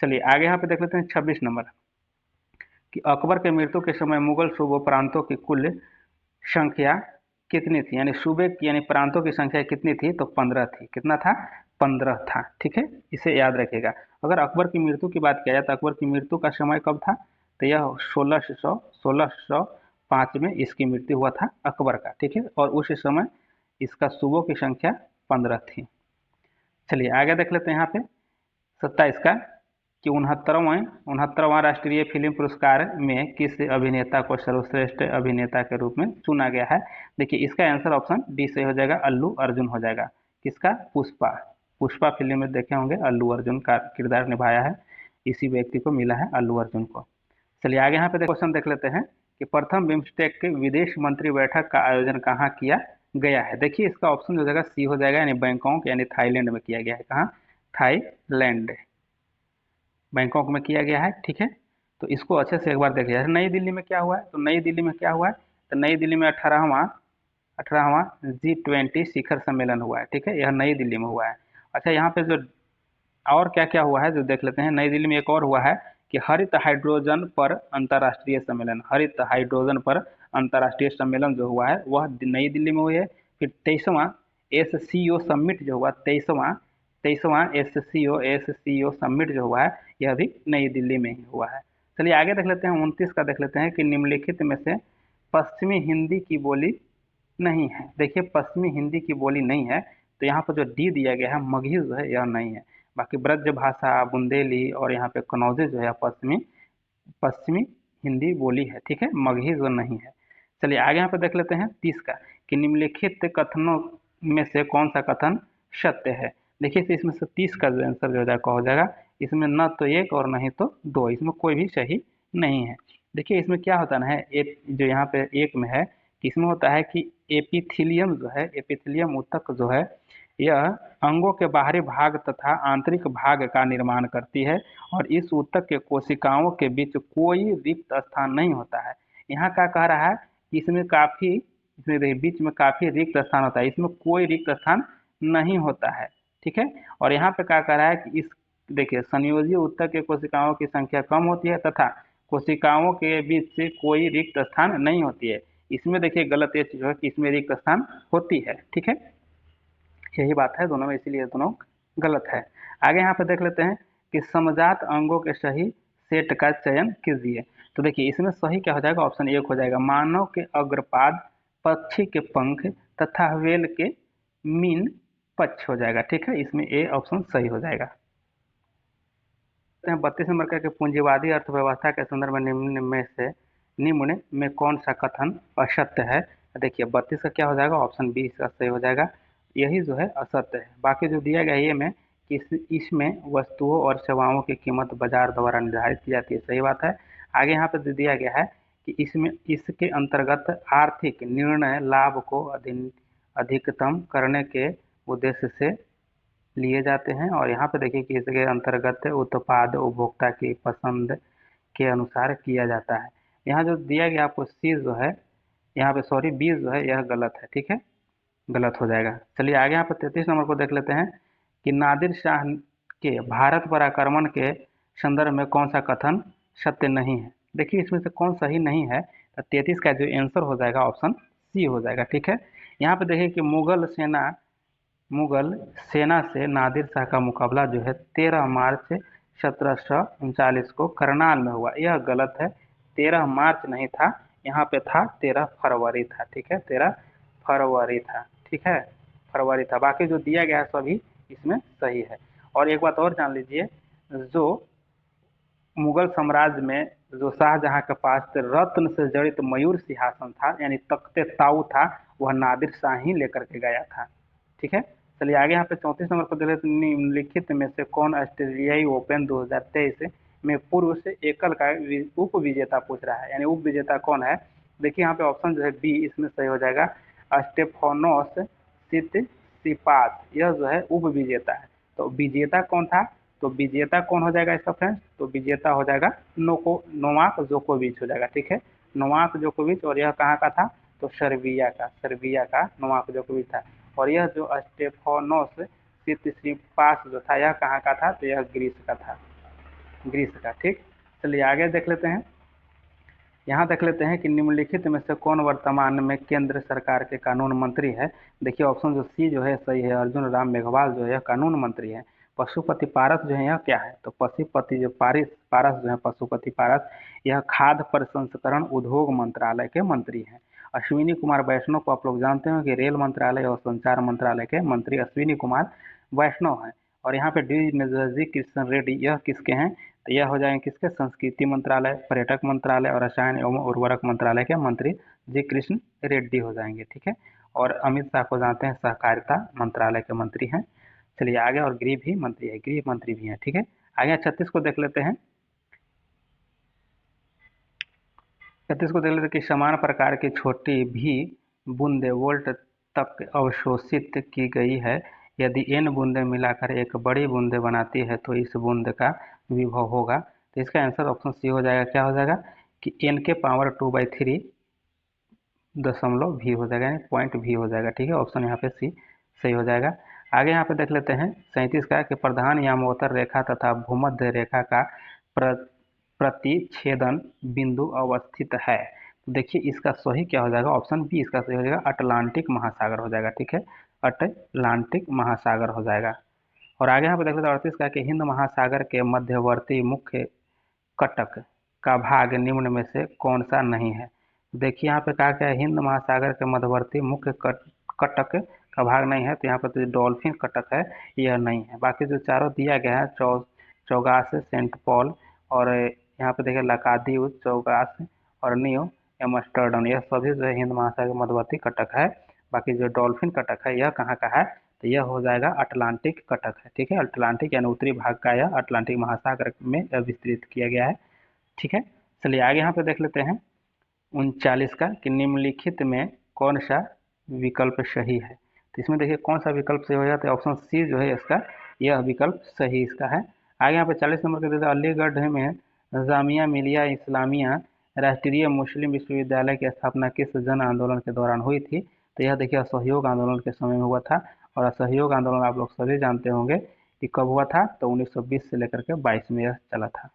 A: चलिए आगे यहाँ पे देख लेते हैं 26 नंबर कि अकबर के मृत्यु के समय मुगल सूबों प्रांतों की कुल संख्या कितनी थी, यानी सूबे यानी प्रांतों की संख्या कितनी थी, तो 15 थी। कितना था, 15 था। ठीक है, इसे याद रखिएगा। अगर अकबर की मृत्यु की बात किया जाए तो अकबर की मृत्यु का समय कब था, तो यह 1605 में इसकी मृत्यु हुआ था अकबर का। ठीक है, और उस समय इसका सूबों की संख्या 15 थी। चलिए आगे देख लेते हैं यहाँ पे 27 का कि 69वां राष्ट्रीय फिल्म पुरस्कार में किस अभिनेता को सर्वश्रेष्ठ अभिनेता के रूप में चुना गया है। देखिए इसका आंसर ऑप्शन डी से हो जाएगा, अल्लू अर्जुन हो जाएगा। किसका, पुष्पा फिल्म में देखे होंगे, अल्लू अर्जुन का किरदार निभाया है, इसी व्यक्ति को मिला है अल्लू अर्जुन को। चलिए आगे यहाँ पे क्वेश्चन देख लेते हैं कि प्रथम बिम्स्टेक के विदेश मंत्री बैठक का आयोजन कहाँ किया गया है। देखिए इसका ऑप्शन हो जाएगा सी हो जाएगा, यानी बैंकॉक यानी थाईलैंड में किया गया है। कहाँ, थाईलैंड, बैंकॉक में किया गया है। ठीक है, तो इसको अच्छे से एक बार देखिए। नई दिल्ली में क्या हुआ है, तो नई दिल्ली में क्या हुआ है, तो नई दिल्ली में 18वां G20 शिखर सम्मेलन हुआ है। ठीक है, यह नई दिल्ली में हुआ है। अच्छा, यहाँ पे जो और क्या क्या हुआ है जो देख लेते हैं। नई दिल्ली में एक और हुआ है कि हरित हाइड्रोजन पर अंतर्राष्ट्रीय सम्मेलन, हरित हाइड्रोजन पर अंतर्राष्ट्रीय सम्मेलन जो हुआ है वह नई दिल्ली में हुई है। फिर 23वां एससीओ समिट जो हुआ, 23वां एससीओ समिट जो हुआ है यह भी नई दिल्ली में ही हुआ है। चलिए आगे देख लेते हैं, 29 का देख लेते हैं कि निम्नलिखित में से पश्चिमी हिंदी की बोली नहीं है। देखिए पश्चिमी हिंदी की बोली नहीं है, तो यहाँ पर जो डी दिया गया है मगही जो है यह नहीं है। बाकी ब्रज भाषा, बुंदेली और यहाँ पे कनौजी जो है पश्चिमी पश्चिमी हिंदी बोली है, ठीक है, मगही जो नहीं है। चलिए आगे यहाँ पे देख लेते हैं 30 का कि निम्नलिखित कथनों में से कौन सा कथन सत्य है। देखिए इसमें से 30 का जो आंसर जो हो जाएगा, इसमें न तो एक और नहीं तो दो, इसमें कोई भी सही नहीं है। देखिए इसमें क्या होता है एक जो यहाँ पे एक में है कि इसमें होता है कि एपिथीलियम जो है, एपिथीलियम ऊतक जो है यह अंगों के बाहरी भाग तथा आंतरिक भाग का निर्माण करती है और इस ऊतक के कोशिकाओं के बीच कोई रिक्त स्थान नहीं होता है। यहाँ क्या कह रहा है कि इसमें देखिए बीच में काफी रिक्त स्थान होता है, इसमें कोई रिक्त स्थान नहीं होता है, ठीक है। और यहाँ पे क्या कह रहा है कि इस देखिए संयोजी ऊतक के कोशिकाओं की संख्या कम होती है तथा कोशिकाओं के बीच से कोई रिक्त स्थान नहीं होती है। इसमें देखिए गलत ये चीज है कि इसमें रिक्त स्थान होती है, ठीक है, यही बात है दोनों में, इसीलिए दोनों गलत है। आगे यहाँ पे देख लेते हैं कि समजात अंगों के सही सेट का चयन कीजिए। तो देखिए इसमें सही क्या हो जाएगा, ऑप्शन एक हो जाएगा, मानव के अग्रपाद, पक्षी के पंख तथा वेल के मीन पक्ष हो जाएगा, ठीक है, इसमें ए ऑप्शन सही हो जाएगा। 32 नंबर का कि पूंजीवादी अर्थव्यवस्था के संदर्भ में निम्न में कौन सा कथन असत्य है। देखिए 32 का क्या हो जाएगा, ऑप्शन बी इसका सही हो जाएगा, यही जो है असत्य है। बाकी जो दिया गया ये में कि इसमें वस्तुओं और सेवाओं की कीमत बाजार द्वारा निर्धारित की जाती है, सही बात है। आगे यहाँ पे दिया गया है कि इसमें इसके अंतर्गत आर्थिक निर्णय लाभ को अधिकतम करने के उद्देश्य से लिए जाते हैं और यहाँ पे देखिए कि इसके अंतर्गत उत्पाद उपभोक्ता की पसंद के अनुसार किया जाता है। यहाँ जो दिया गया आपको सी जो है, यहाँ पे सॉरी बी जो है यह गलत है, ठीक है, गलत हो जाएगा। चलिए आगे यहाँ पर 33 नंबर को देख लेते हैं कि नादिर शाह के भारत पर आक्रमण के संदर्भ में कौन सा कथन सत्य नहीं है। देखिए इसमें से कौन सही नहीं है, तो 33 का जो आंसर हो जाएगा ऑप्शन सी हो जाएगा, ठीक है। यहाँ पे देखिए कि मुगल सेना से नादिर शाह का मुकाबला जो है 13 मार्च 1739 को करनाल में हुआ, यह गलत है। 13 मार्च नहीं था, यहाँ पे था 13 फरवरी था, ठीक है, 13 फरवरी था, ठीक है, फरवरी था। बाकी जो दिया गया है सभी इसमें सही है। और एक बात और जान लीजिए, जो मुगल साम्राज्य में जो शाहजहां के पास रत्न से जड़ित मयूर सिंहासन था यानी तख्ते ताऊ था, वह नादिर शाह ही लेकर के गया था, ठीक है। चलिए आगे यहाँ पे 34 नंबर पर देख निम्नलिखित में से कौन ऑस्ट्रेलियाई ओपन 2023 में पुरुष एकल का उप विजेता पूछ रहा है, यानी उप विजेता कौन है। देखिए यहाँ पे ऑप्शन जो है बी इसमें सही हो जाएगा, स्टेफानोस सिसिपास, यह जो है उप विजेता है। तो विजेता कौन था, तो विजेता कौन हो जाएगा इसका फ्रेंड्स, तो विजेता हो जाएगा नोवाक जोकोविच हो जाएगा, ठीक है, नोवाक जोकोविच। और यह कहाँ का था, तो सर्बिया का नोवाक जोकोविच था। और यह जो स्टेफानोस सिसिपास जो था यह कहाँ का था, तो यह ग्रीस का था, ग्रीस का, ठीक। चलिए आगे देख लेते हैं, यहाँ देख लेते हैं कि निम्नलिखित में से कौन वर्तमान में केंद्र सरकार के कानून मंत्री है। देखिए ऑप्शन जो सी जो है सही है, अर्जुन राम मेघवाल जो है कानून मंत्री है। पशुपति पारस जो है यह क्या है, तो पशुपति जो पारस जो है पशुपति पारस, यह खाद्य प्रसंस्करण उद्योग मंत्रालय के मंत्री हैं। अश्विनी कुमार वैष्णव को आप लोग जानते हो कि रेल मंत्रालय और संचार मंत्रालय के मंत्री अश्विनी कुमार वैष्णव हैं। और यहाँ पे डी में जो है जी किशन रेड्डी, यह किसके हैं, तो यह हो जाएंगे किसके, संस्कृति मंत्रालय, पर्यटक मंत्रालय और रसायन एवं उर्वरक मंत्रालय के मंत्री जी कृष्ण रेड्डी हो जाएंगे, ठीक है। और अमित शाह को जानते हैं सहकारिता मंत्रालय के मंत्री हैं। चलिए आगे, और गृह भी मंत्री है, गृह मंत्री भी हैं, ठीक है। आगे 36 को देख लेते हैं, 36 को देख लेते हैं कि समान प्रकार की छोटी भी बूंदे वोल्ट तक अवशोषित की गई है, यदि n बूंदे मिलाकर एक बड़ी बूंदे बनाती है तो इस बूंद का विभव होगा। तो इसका आंसर ऑप्शन सी हो जाएगा, क्या हो जाएगा कि n के पावर 2/3 दशमलव भी हो जाएगा, यानी पॉइंट भी हो जाएगा, ठीक है, ऑप्शन यहाँ पे सी सही हो जाएगा। आगे यहाँ पे देख लेते हैं 37 का कि प्रधान यामोत्तर रेखा तथा भूमध्य रेखा का प्रतिच्छेदन बिंदु अवस्थित है। तो देखिए इसका सही क्या हो जाएगा, ऑप्शन बी इसका सही हो जाएगा, अटलांटिक महासागर हो जाएगा। ठीक है, अटलांटिक महासागर हो जाएगा। और आगे यहाँ पे देख लेते हैं 38 का कि हिंद महासागर के मध्यवर्ती मुख्य कटक का भाग निम्न में से कौन सा नहीं है। देखिए यहाँ पे कहा गया है हिंद महासागर के मध्यवर्ती मुख्य कटक का भाग नहीं है, तो यहाँ पर तो डॉल्फिन कटक है, यह नहीं है। बाकी जो चारों दिया गया है चौगास, सेंट पॉल और यहाँ पे देखिए लकादीव, चौगास और नियो एम्स्टर्डम, यह सभी जो है हिंद महासागर के मध्यवर्ती कटक है। बाकी जो डॉल्फिन कटक है यह कहाँ का है, तो यह हो जाएगा अटलांटिक कटक है। ठीक है, अटलांटिक यानी उत्तरी भाग का यह अटलांटिक महासागर में विस्तृत किया गया है। ठीक है, चलिए आगे यहाँ पे देख लेते हैं 39 का कि निम्नलिखित में कौन सा विकल्प सही है। तो इसमें देखिए कौन सा विकल्प सही हो जाता है, ऑप्शन सी जो है इसका, यह विकल्प सही इसका है। आगे यहाँ पे 40 नंबर के देते हैं अलीगढ़ में जामिया मिलिया इस्लामिया राष्ट्रीय मुस्लिम विश्वविद्यालय की स्थापना किस जन आंदोलन के दौरान हुई थी। तो यह देखिए असहयोग आंदोलन के समय में हुआ था, और असहयोग आंदोलन आप लोग सभी जानते होंगे कि कब हुआ था, तो 1920 से लेकर के 22 में यह चला था।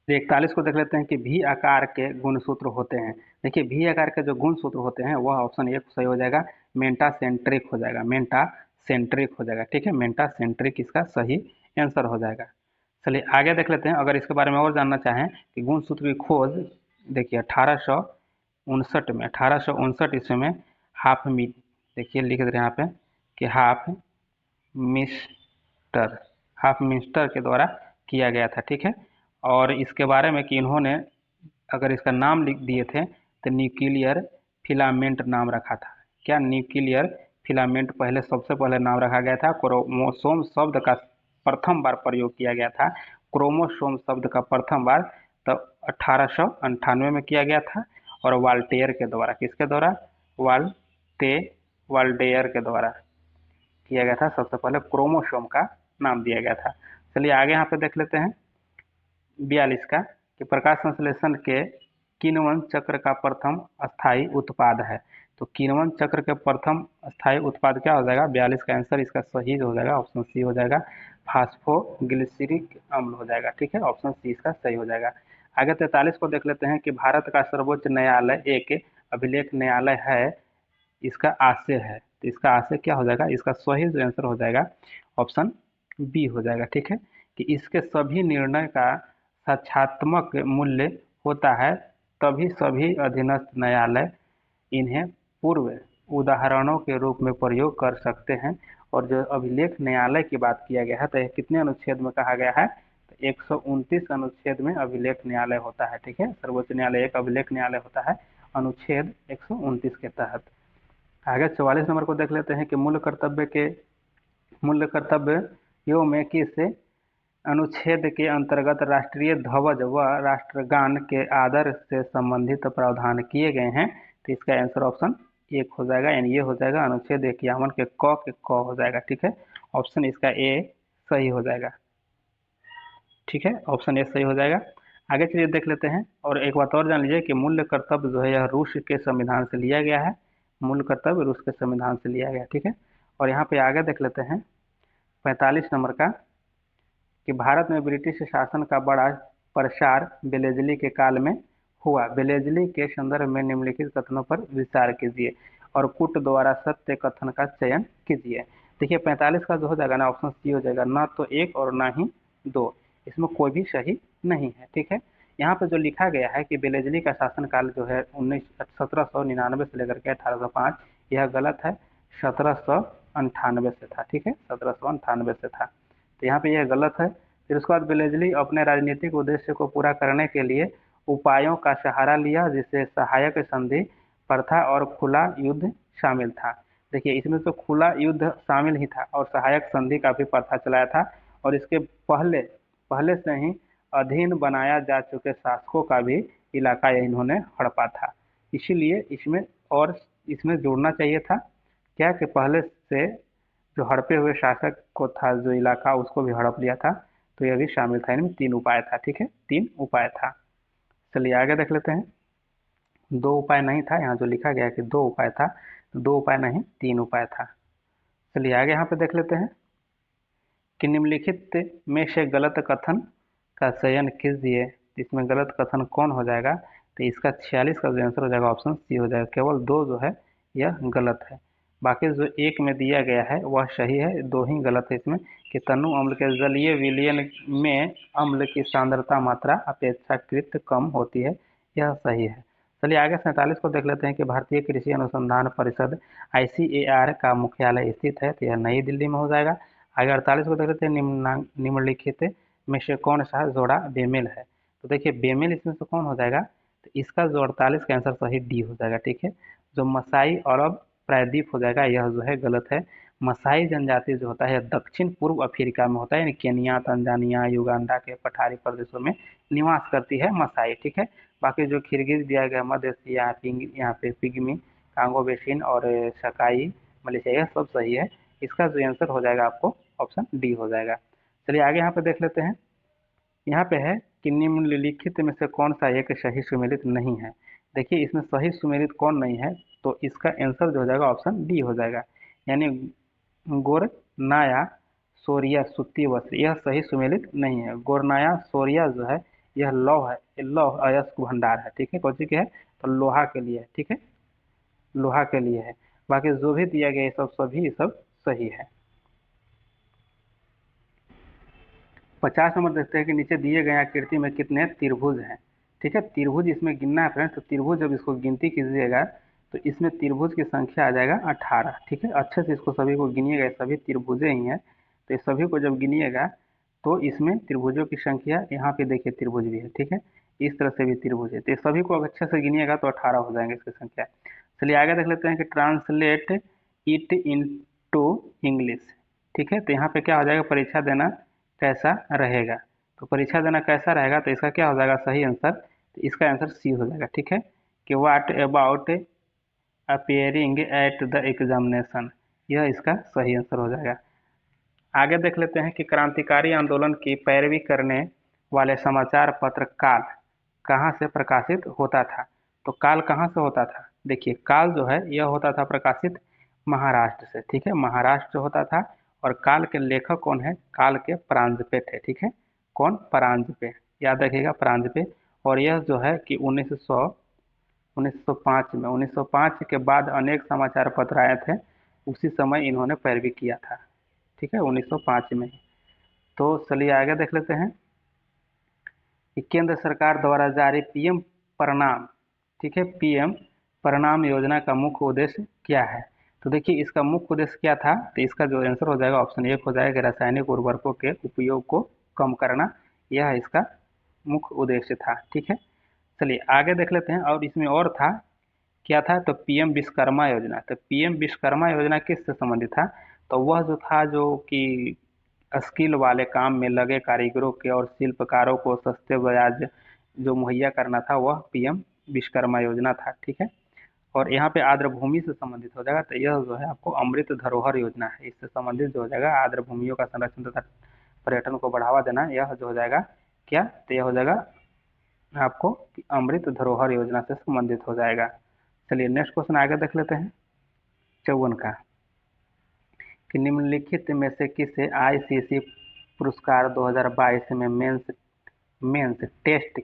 A: 41 को देख लेते हैं कि भी आकार के गुणसूत्र होते हैं। देखिए भी आकार के जो गुणसूत्र होते हैं वह ऑप्शन ए सही हो जाएगा, मेंटा सेंट्रिक हो जाएगा, मेंटा सेंट्रिक हो जाएगा। ठीक है, मेंटा सेंट्रिक इसका सही आंसर हो जाएगा। चलिए आगे देख लेते हैं, अगर इसके बारे में और जानना चाहें कि गुणसूत्र की खोज देखिए 1859 ईस्वी में हाफ मीट, देखिए लिख दे रहे हैं यहाँ पे कि हाफ मिस्टर के द्वारा किया गया था। ठीक है, और इसके बारे में कि इन्होंने अगर इसका नाम लिख दिए थे तो न्यूक्लियर फिलामेंट नाम रखा था। क्या न्यूक्लियर फिलामेंट पहले सबसे पहले नाम रखा गया था। क्रोमोसोम शब्द का प्रथम बार प्रयोग किया गया था, क्रोमोसोम शब्द का प्रथम बार तो 1898 में किया गया था, और वाल्टेयर के द्वारा, किसके द्वारा, वाल्डेयर के द्वारा किया गया था। सबसे पहले क्रोमोसोम का नाम दिया गया था। चलिए आगे यहाँ पे देख लेते हैं 42 का कि प्रकाश संश्लेषण के किण्वन चक्र का प्रथम स्थायी उत्पाद है। तो किण्वन चक्र के प्रथम स्थायी उत्पाद क्या हो जाएगा, 42 का आंसर इसका सही हो जाएगा, ऑप्शन सी हो जाएगा, फास्फोग्लिसरिक अम्ल हो जाएगा। ठीक है, ऑप्शन सी इसका सही हो जाएगा। आगे 43 को देख लेते हैं कि भारत का सर्वोच्च न्यायालय एक अभिलेख न्यायालय है, इसका आशय है। तो इसका आशय क्या हो जाएगा, इसका सही जो आंसर हो जाएगा ऑप्शन बी हो जाएगा। ठीक है, कि इसके सभी निर्णय का साक्ष्यात्मक मूल्य होता है, तभी सभी अधीनस्थ न्यायालय इन्हें पूर्व उदाहरणों के रूप में प्रयोग कर सकते हैं। और जो अभिलेख न्यायालय की बात किया गया है तो यह कितने अनुच्छेद में कहा गया है, तो 129 अनुच्छेद में अभिलेख न्यायालय होता है। ठीक है, सर्वोच्च न्यायालय एक अभिलेख न्यायालय होता है अनुच्छेद 129 के तहत। आगे 44 नंबर को देख लेते हैं कि मूल कर्तव्यों में किस अनुच्छेद के अंतर्गत राष्ट्रीय ध्वज व राष्ट्रगान के आदर से संबंधित प्रावधान किए गए हैं। तो इसका आंसर ऑप्शन एक हो जाएगा, यानी ये हो जाएगा अनुच्छेद 51 के क हो जाएगा। ठीक है, ऑप्शन इसका ए सही हो जाएगा। ठीक है, ऑप्शन ए सही हो जाएगा। आगे चलिए देख लेते हैं, और एक बात और जान लीजिए कि मूल्य कर्तव्य जो है यह रूस के संविधान से लिया गया है, मूल कर्तव्य रूस के संविधान से लिया गया। ठीक है, और यहाँ पे आगे देख लेते हैं 45 नंबर का कि भारत में ब्रिटिश शासन का बड़ा प्रसार बेलेजली के काल में हुआ। बेलेजली के संदर्भ में निम्नलिखित कथनों पर विचार कीजिए और कूट द्वारा सत्य कथन का चयन कीजिए। देखिए 45 का जो हो जाएगा ना, ऑप्शन सी हो जाएगा, ना तो एक और ना ही दो, इसमें कोई भी सही नहीं है। ठीक है, यहाँ पे जो लिखा गया है कि बेलेजली का शासनकाल जो है 1799 से लेकर के 1805, यह गलत है, 1798 से था। ठीक है, 1798 से था, तो यहाँ पे यह गलत है। फिर उसके बाद बेलेजली अपने राजनीतिक उद्देश्य को पूरा करने के लिए उपायों का सहारा लिया, जिससे सहायक संधि प्रथा और खुला युद्ध शामिल था। देखिए इसमें तो खुला युद्ध शामिल ही था और सहायक संधि का भी प्रथा चलाया था, और इसके पहले से ही अधीन बनाया जा चुके शासकों का भी इलाका इन्होंने हड़पा था। इसीलिए इसमें जोड़ना चाहिए था क्या कि पहले से जो हड़पे हुए शासक को था जो इलाका, उसको भी हड़प लिया था, तो यह भी शामिल था। इनमें 3 उपाय था। ठीक है, 3 उपाय था। चलिए आगे देख लेते हैं, 2 उपाय नहीं था, यहाँ जो लिखा गया कि 2 उपाय था, तो 2 उपाय नहीं 3 उपाय था। चलिए आगे यहाँ पे देख लेते हैं कि निम्नलिखित में से गलत कथन का चयन कीजिए। इसमें गलत कथन कौन हो जाएगा? तो इसका 46 का जो आंसर हो जाएगा ऑप्शन सी हो जाएगा। केवल दो जो है यह गलत है, बाकी जो एक में दिया गया है वह सही है, दो ही गलत है इसमें। कि तनु अम्ल के जलीय विलयन में अम्ल की सांद्रता मात्रा अपेक्षाकृत कम होती है, यह सही है। चलिए आगे 47 को देख लेते हैं कि भारतीय कृषि अनुसंधान परिषद ICAR का मुख्यालय स्थित है, तो यह नई दिल्ली में हो जाएगा। आगे 48 को देख लेते हैं निम्नलिखित में से कौन सा जोड़ा बेमेल है? तो देखिए बेमेल इसमें से कौन हो जाएगा? तो इसका जो 48 का आंसर सही डी हो जाएगा। ठीक है, जो मसाई अरब प्रायद्वीप हो जाएगा, यह जो है गलत है। मसाई जनजाति जो होता है दक्षिण पूर्व अफ्रीका में होता है, यानी केनिया, तंजानिया, युगांडा के पठारी प्रदेशों में निवास करती है मसाई। ठीक है, बाकी जो किर्गिज दिया गया मध्य एशिया, यहाँ पे पिग्मी, कांगो बेसिन और सकाई मलेशिया, यह सब सही है। इसका जो आंसर हो जाएगा आपको ऑप्शन डी हो जाएगा। चलिए आगे यहाँ पे देख लेते हैं। यहाँ पे है कि निम्नलिखित में से कौन सा एक सही सुमेलित नहीं है? देखिए इसमें सही सुमेलित कौन नहीं है, तो इसका आंसर जो हो जाएगा ऑप्शन डी हो जाएगा, यानी गोरनाया सोरिया सूती वस्त्र, यह सही सुमेलित नहीं है। गोरनाया सोरिया जो है यह लौह है, लौह अयस्क भंडार है। ठीक है, कौन सी के है? तो लोहा के लिए है। ठीक है, लोहा के लिए है। बाकी जो भी दिया गया ये सब सभी सब सही है। 50 नंबर देखते हैं कि नीचे दिए गए आकृति में कितने त्रिभुज हैं। ठीक है, त्रिभुज इसमें गिनना है फ्रेंड्स। तो त्रिभुज जब इसको गिनती कीजिएगा तो इसमें त्रिभुज की संख्या आ जाएगा 18। ठीक है, अच्छे से इसको सभी को गिनिएगा, सभी त्रिभुजें ही हैं। तो इस सभी को जब गिनिएगा तो इसमें त्रिभुजों की संख्या, यहाँ पे देखिए त्रिभुज भी है। ठीक है, इस तरह से भी त्रिभुज है। तो इस सभी को अगर अच्छे से गिनिएगा तो 18 हो जाएंगे इसकी संख्या। चलिए आगे देख लेते हैं कि ट्रांसलेट इट इनटू इंग्लिश। ठीक है, तो यहाँ पे क्या हो जाएगा? परीक्षा देना कैसा रहेगा? तो परीक्षा देना कैसा रहेगा, तो इसका क्या हो जाएगा सही आंसर? तो इसका आंसर सी हो जाएगा। ठीक है, कि what about appearing at the examination, यह इसका सही आंसर हो जाएगा। आगे देख लेते हैं कि क्रांतिकारी आंदोलन की पैरवी करने वाले समाचार पत्र काल कहाँ से प्रकाशित होता था? तो काल कहाँ से होता था? देखिए काल जो है यह होता था प्रकाशित महाराष्ट्र से। ठीक है, महाराष्ट्र होता था। और काल के लेखक कौन है? काल के परांजपे थे। ठीक है, कौन? परांजपे, याद रखिएगा परांजपे। और यह जो है कि 1905 में, 1905 के बाद अनेक समाचार पत्र आए थे, उसी समय इन्होंने पैरवी किया था। ठीक है, 1905 में। तो चलिए आगे देख लेते हैं कि केंद्र सरकार द्वारा जारी पीएम परिणाम, ठीक है, पीएम परिणाम योजना का मुख्य उद्देश्य क्या है? तो देखिए इसका मुख्य उद्देश्य क्या था? तो इसका जो आंसर हो जाएगा ऑप्शन एक हो जाएगा, रासायनिक उर्वरकों के उपयोग को कम करना, यह इसका मुख्य उद्देश्य था। ठीक है, चलिए आगे देख लेते हैं। और इसमें और था, क्या था? तो पीएम विश्वकर्मा योजना। तो पीएम विश्वकर्मा योजना किससे संबंधित था? तो वह जो था जो कि स्किल वाले काम में लगे कारीगरों के और शिल्पकारों को सस्ते ब्याज जो मुहैया करना था, वह पीएम विश्वकर्मा योजना था। ठीक है, और यहाँ पे आर्द्र भूमि से संबंधित हो जाएगा। तो यह जो है आपको अमृत धरोहर योजना है, इससे संबंधित जो हो जाएगा आर्द्र भूमियों का संरक्षण तथा पर्यटन को बढ़ावा देना, यह जो हो जाएगा क्या? तो यह हो जाएगा आपको अमृत धरोहर योजना से संबंधित हो जाएगा। चलिए नेक्स्ट क्वेश्चन आगे देख लेते हैं 54 का, कि निम्नलिखित में से किसे ICC पुरस्कार 2022 में men's test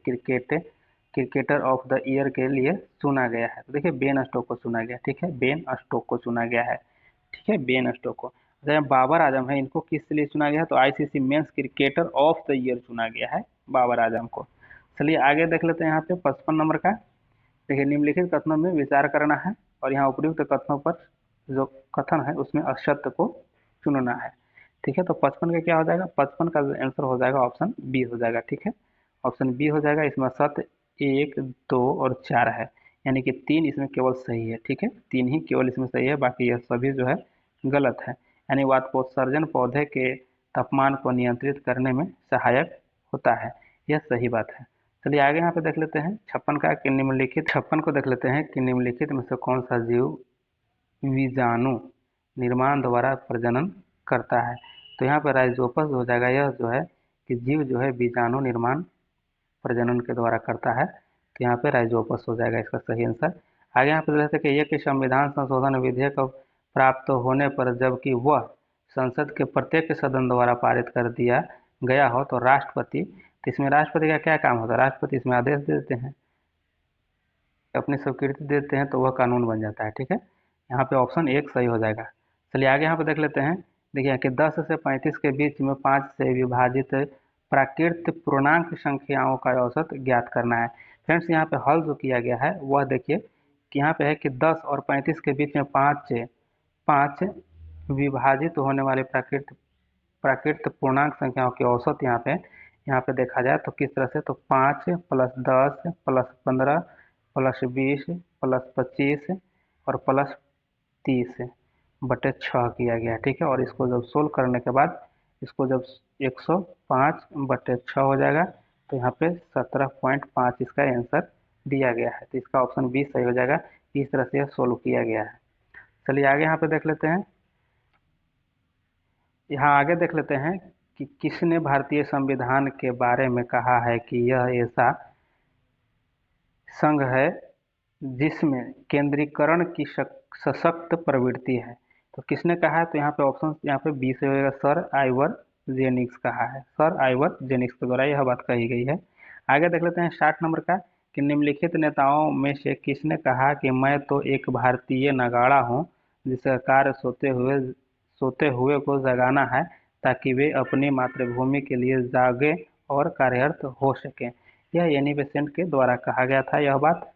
A: cricketer of the year के लिए चुना गया है? तो देखिए बेन स्टोक को चुना गया। ठीक है, बेन स्टोक को चुना गया है। ठीक है, बेन स्टोक को। बाबर आजम है, इनको किस लिए चुना गया है? तो ICC men's cricketer of the year चुना गया है बाबर आजम को। चलिए आगे देख लेते हैं यहाँ पे 55 नंबर का। देखिए निम्नलिखित कथनों में विचार करना है और यहाँ उपयुक्त कथनों पर जो कथन है उसमें असत्य को चुनना है। ठीक है, तो 55 का क्या हो जाएगा? 55 का आंसर हो जाएगा ऑप्शन बी हो जाएगा। ठीक है, ऑप्शन बी हो जाएगा। इसमें सत्य 1, 2 और 4 है, यानी कि 3 इसमें केवल सही है। ठीक है, 3 ही केवल इसमें सही है, बाकी यह सभी जो है गलत है। यानी वातकोत्सर्जन पौधे के तापमान को नियंत्रित करने में सहायक होता है, यह सही बात है। चलिए आगे यहाँ पे देख लेते हैं 56 का, कि निम्नलिखित 56 को देख लेते हैं कि निम्नलिखित में से कौन सा जीव बीजाणु निर्माण द्वारा प्रजनन करता है? तो यहाँ पर राइजोपस हो जाएगा। यह जो है कि जीव जो है बीजाणु निर्माण प्रजनन के द्वारा करता है, तो यहाँ पे राइजोपस हो जाएगा इसका सही आंसर। आगे यहाँ पे देख सकते हैं कि एक संविधान संशोधन विधेयक प्राप्त होने पर जबकि वह संसद के प्रत्येक सदन द्वारा पारित कर दिया गया हो तो राष्ट्रपति, तो इसमें राष्ट्रपति का क्या काम होता है? राष्ट्रपति इसमें आदेश दे देते हैं, अपनी स्वीकृति देते हैं तो वह कानून बन जाता है। ठीक है, यहाँ पे ऑप्शन 1 सही हो जाएगा। चलिए आगे यहाँ पे देख लेते हैं। देखिए कि 10 से 35 के बीच में 5 से विभाजित प्राकृत पूर्णांक संख्याओं का औसत ज्ञात करना है। फ्रेंड्स यहाँ पे हल जो किया गया है वह देखिए कि यहाँ पे है कि 10 और 35 के बीच में 5 विभाजित होने वाले प्राकृत पूर्णांक संख्याओं की औसत यहाँ पे देखा जाए तो किस तरह से, तो 5 + 10 + 15 + 20 + 25 और +30/6 किया गया। ठीक है, और इसको जब सोल्व करने के बाद इसको जब 105/6 हो जाएगा तो यहाँ पे 17.5 इसका आंसर दिया गया है। तो इसका ऑप्शन बी सही हो जाएगा। इस तरह से सोल्व किया गया है। चलिए आगे यहाँ पे देख लेते हैं। यहाँ आगे देख लेते हैं कि किसने भारतीय संविधान के बारे में कहा है कि यह ऐसा संघ है जिसमें केंद्रीकरण की सशक्त प्रवृत्ति है। तो किसने कहा है? तो यहाँ पे ऑप्शन यहाँ पे बी से होगा, सर आइवर जेनिक्स कहा है। सर आइवर जेनिक्स के द्वारा यह बात कही गई है। आगे देख लेते हैं 60 नंबर का कि निम्नलिखित नेताओं में से किसने कहा कि मैं तो एक भारतीय नगाड़ा हूँ जिसका कार्य सोते हुए को जगाना है ताकि वे अपनी मातृभूमि के लिए जागे और कार्यरत हो सकें। यह एनी बेसेंट के द्वारा कहा गया था। यह बात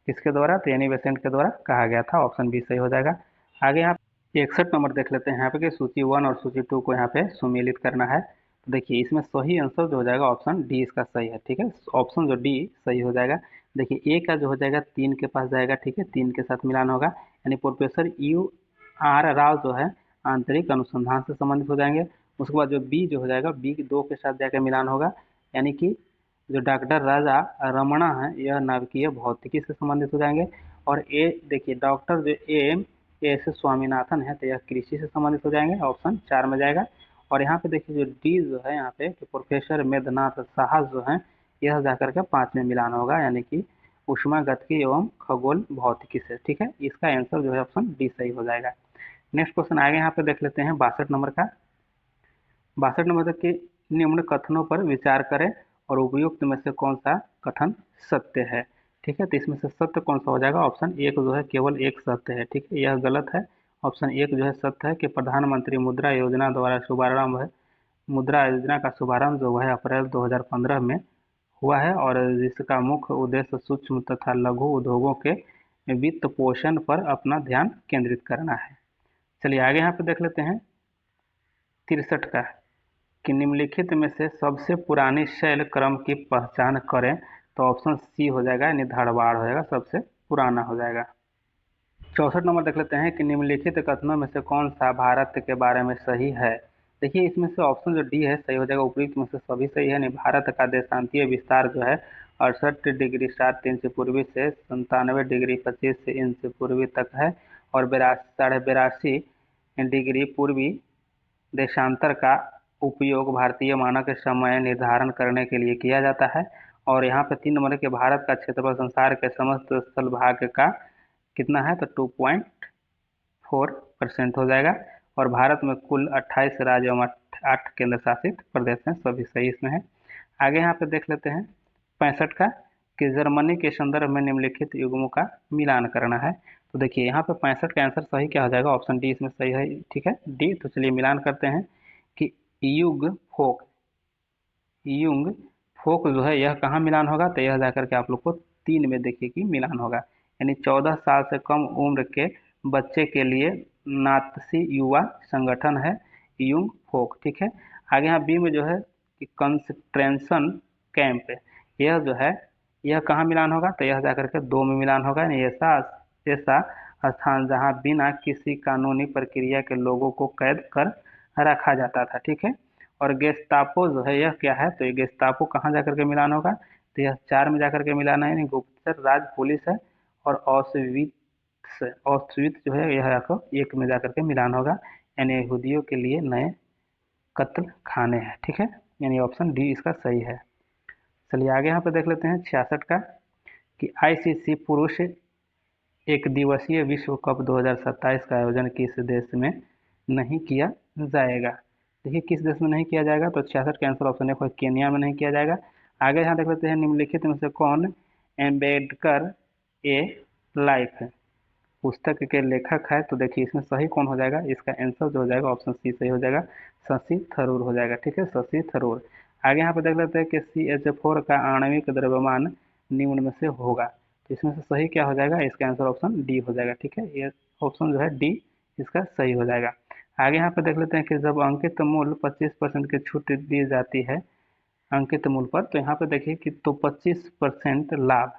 A: किसके द्वारा? तो एनी बेसेंट के द्वारा कहा गया था। ऑप्शन बी सही हो जाएगा। आगे यहाँ 61 नंबर देख लेते हैं। यहाँ पे कि सूची 1 और सूची 2 को यहाँ पे सुमेलित करना है। तो देखिए इसमें सही आंसर जो हो जाएगा ऑप्शन डी इसका सही है। ठीक है, ऑप्शन जो डी सही हो जाएगा। देखिए ए का जो हो जाएगा 3 के पास जाएगा। ठीक है, 3 के साथ मिलान होगा, यानी प्रोफेसर U.R. राव जो है आंतरिक अनुसंधान से संबंधित हो जाएंगे। उसके बाद जो बी जो हो जाएगा, बी 2 के साथ जाकर मिलान होगा, यानी कि जो डॉक्टर राजा रमणा है यह नाभिकीय भौतिकी से संबंधित हो जाएंगे। और ए देखिए डॉक्टर जो एस स्वामीनाथन है तो यह कृषि से संबंधित हो जाएंगे। ऑप्शन 4 में जाएगा। और यहाँ पे देखिए जो डी जो है यहाँ पे कि प्रोफेसर मेघनाथ साहा जो है यह जाकर के 5 में मिलान होगा, यानी कि ऊष्मागतिकी एवं खगोल भौतिकी से। ठीक है, इसका आंसर जो है ऑप्शन डी सही हो जाएगा। नेक्स्ट क्वेश्चन आगे यहाँ पे देख लेते हैं 62 नंबर का। 62 नंबर के निम्न कथनों पर विचार करें और उपयुक्त में से कौन सा कथन सत्य है। ठीक है, तो इसमें से सत्य कौन सा हो जाएगा? ऑप्शन 1 जो है केवल एक सत्य है। ठीक है, यह गलत है। ऑप्शन 1 जो है सत्य है कि प्रधानमंत्री मुद्रा योजना द्वारा शुभारंभ है। मुद्रा योजना का शुभारंभ जो है अप्रैल 2015 में हुआ है और जिसका मुख्य उद्देश्य सूक्ष्म तथा लघु उद्योगों के वित्त पोषण पर अपना ध्यान केंद्रित करना है। चलिए आगे यहाँ पे देख लेते हैं 63 का कि निम्नलिखित में से सबसे पुरानी शैल क्रम की पहचान करें। तो ऑप्शन सी हो जाएगा, यानी धारवाड़ हो जाएगा, सबसे पुराना हो जाएगा। 64 नंबर देख लेते हैं कि निम्नलिखित कथनों में से कौन सा भारत के बारे में सही है। देखिए इसमें से ऑप्शन जो डी है सही हो जाएगा। उपयुक्त में से सभी सही है, यानी भारत का देशांतीय विस्तार जो है 68 डिग्री 7 इंच पूर्वी से 97 डिग्री 25 इंच पूर्वी तक है और 82 डिग्री पूर्वी देशांतर का उपयोग भारतीय मानक समय निर्धारण करने के लिए किया जाता है। और यहाँ पे 3 नंबर के भारत का क्षेत्रफल संसार के समस्त स्थल भाग का कितना है? तो 2.4% हो जाएगा। और भारत में कुल 28 राज्य एवं 8 केंद्र शासित प्रदेश हैं, सभी सही इसमें है। आगे यहाँ पे देख लेते हैं 65 का कि जर्मनी के संदर्भ में निम्नलिखित युग्मों का मिलान करना है। तो देखिए यहाँ पे 65 का आंसर सही क्या हो जाएगा? ऑप्शन डी इसमें सही है। ठीक है, डी। तो चलिए मिलान करते हैं कि युंग फोक जो है यह कहाँ मिलान होगा? तो यह जाकर के आप लोग को 3 में देखिए कि मिलान होगा, यानी 14 साल से कम उम्र के बच्चे के लिए नात्सी युवा संगठन है युंग फोक। ठीक है, आगे यहाँ बी में जो है कि कंसंट्रेशन कैंप, यह जो है यह कहाँ मिलान होगा? तो यह जाकर के 2 में मिलान होगा, यानी ऐसा स्थान जहाँ बिना किसी कानूनी प्रक्रिया के लोगों को कैद कर रखा जाता था। ठीक है, और गेस्तापो जो है यह क्या है? तो ये गेस्तापो कहाँ जाकर के मिलान होगा? तो यह 4 में जाकर के मिलान है, यानी गुप्तचर राज पुलिस है। और ऑस्विट्स जो है यह आपको 1 में जाकर के मिलान होगा, यानी यहूदियों के लिए नए कत्ल खाने हैं। ठीक है, यानी ऑप्शन डी इसका सही है। चलिए आगे यहाँ पे देख लेते हैं 66 का कि ICC पुरुष एक दिवसीय विश्व कप 2027 का आयोजन किस देश में नहीं किया जाएगा। देखिए किस देश में नहीं किया जाएगा, तो 66 का आंसर ऑप्शन ए केन्या में नहीं किया जाएगा। आगे यहाँ देख लेते हैं, निम्नलिखित में से कौन एम्बेडकर ए लाइफ है पुस्तक के लेखक है। तो देखिए इसमें सही कौन हो जाएगा, इसका आंसर जो हो जाएगा ऑप्शन सी सही हो जाएगा, शशि थरूर हो जाएगा। ठीक है, शशि थरूर। आगे यहाँ पे देख लेते हैं कि CH4 का आणविक द्रव्यमान निम्न में से होगा। तो इसमें से सही क्या हो जाएगा, इसका आंसर ऑप्शन डी हो जाएगा। ठीक है, ये ऑप्शन जो है डी इसका सही हो जाएगा। आगे यहाँ पे देख लेते हैं कि जब अंकित मूल्य 25% की छूट दी जाती है अंकित मूल्य पर, तो यहाँ पे देखिए कि तो 25% लाभ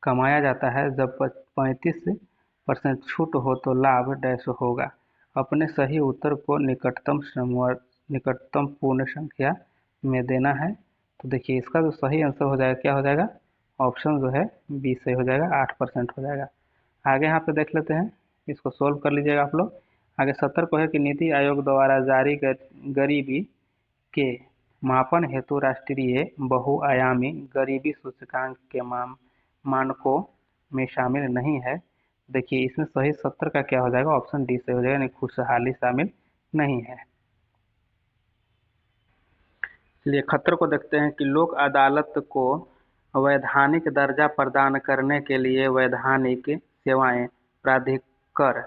A: कमाया जाता है, जब 35% छूट हो तो लाभ डैश होगा। अपने सही उत्तर को निकटतम पूर्ण संख्या में देना है। तो देखिए इसका जो सही आंसर हो जाएगा क्या हो जाएगा, ऑप्शन जो है बी सही हो जाएगा, 8% हो जाएगा। आगे यहाँ पे देख लेते हैं, इसको सोल्व कर लीजिएगा आप लोग। आगे 70 को है कि नीति आयोग द्वारा जारी गरीबी के मापन हेतु राष्ट्रीय बहुआयामी गरीबी सूचकांक के मानकों में शामिल नहीं है। देखिए इसमें सही 70 का क्या हो जाएगा, ऑप्शन डी से हो जाएगा, यानी खुशहाली शामिल नहीं है। चलिए 71 को देखते हैं कि लोक अदालत को वैधानिक दर्जा प्रदान करने के लिए वैधानिक सेवाएं प्राधिकर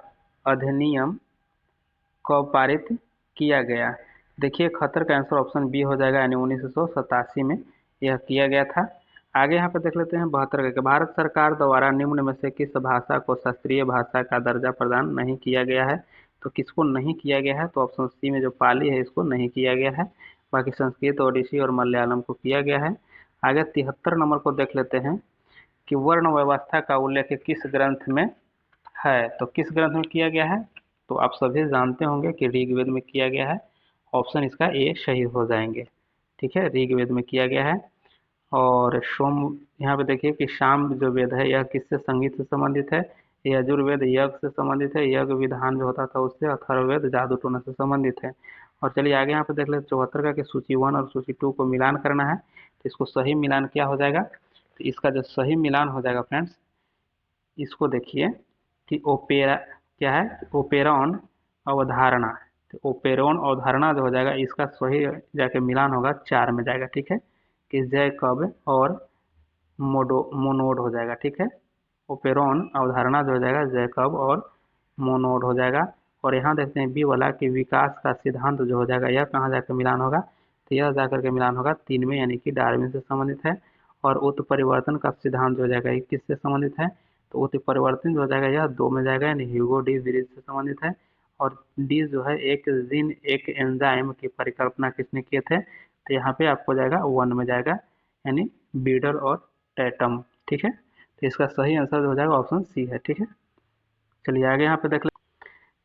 A: अधिनियम कब पारित किया गया। देखिए 71 का आंसर ऑप्शन बी हो जाएगा, यानी 1987 में यह किया गया था। आगे यहाँ पे देख लेते हैं 72 का, भारत सरकार द्वारा निम्न में से किस भाषा को शास्त्रीय भाषा का दर्जा प्रदान नहीं किया गया है। तो किसको नहीं किया गया है, तो ऑप्शन सी में जो पाली है इसको नहीं किया गया है, बाकी संस्कृत, ओडिसी और मलयालम को किया गया है। आगे 73 नंबर को देख लेते हैं कि वर्ण व्यवस्था का उल्लेख किस ग्रंथ में है। तो किस ग्रंथ में किया गया है, तो आप सभी जानते होंगे कि ऋग्वेद में किया गया है। ऑप्शन इसका ए सही हो जाएंगे। ठीक है, ऋग्वेद में किया गया है। और सोम यहाँ पे देखिए कि साम जो वेद है यह किससे संगीत से संबंधित है। यजुर्वेद यज्ञ से संबंधित है, यज्ञ विधान जो होता था उससे। अथर्ववेद जादू टोना से संबंधित है। और चलिए आगे यहाँ पे देख लेते 74 का कि सूची 1 और सूची 2 को मिलान करना है। तो इसको सही मिलान क्या हो जाएगा, तो इसका जो सही मिलान हो जाएगा फ्रेंड्स, इसको देखिए कि ओपेरा क्या है, ओपेरॉन अवधारणा। तो ओपेरॉन अवधारणा जो हो जाएगा इसका सही जाके मिलान होगा 4 में जाएगा। ठीक है, कि जैकब और मोनोड हो जाएगा। ठीक है, ओपेरॉन अवधारणा जो हो जाएगा जैकब और मोनोड हो जाएगा। और यहाँ देखते हैं बी वाला कि विकास का सिद्धांत जो हो जाएगा यह कहाँ जाकर मिलान होगा, तो यह जाकर के मिलान होगा 3 में, यानी कि डार्विन से संबंधित है। और उत्परिवर्तन का सिद्धांत जो हो जाएगा ये किससे संबंधित है, तो उत्परिवर्तन जो हो जाएगा यह 2 में जाएगा, यानी ह्यूगो डी विरिज से संबंधित है। और डी जो है एक जीन एक एंजाइम की परिकल्पना किसने किए थे, तो यहाँ पे आपको जाएगा 1 में जाएगा, यानी बीडर और टैटम। ठीक है, तो इसका सही आंसर जो हो जाएगा ऑप्शन सी है। ठीक है, चलिए आगे यहाँ पे देख ले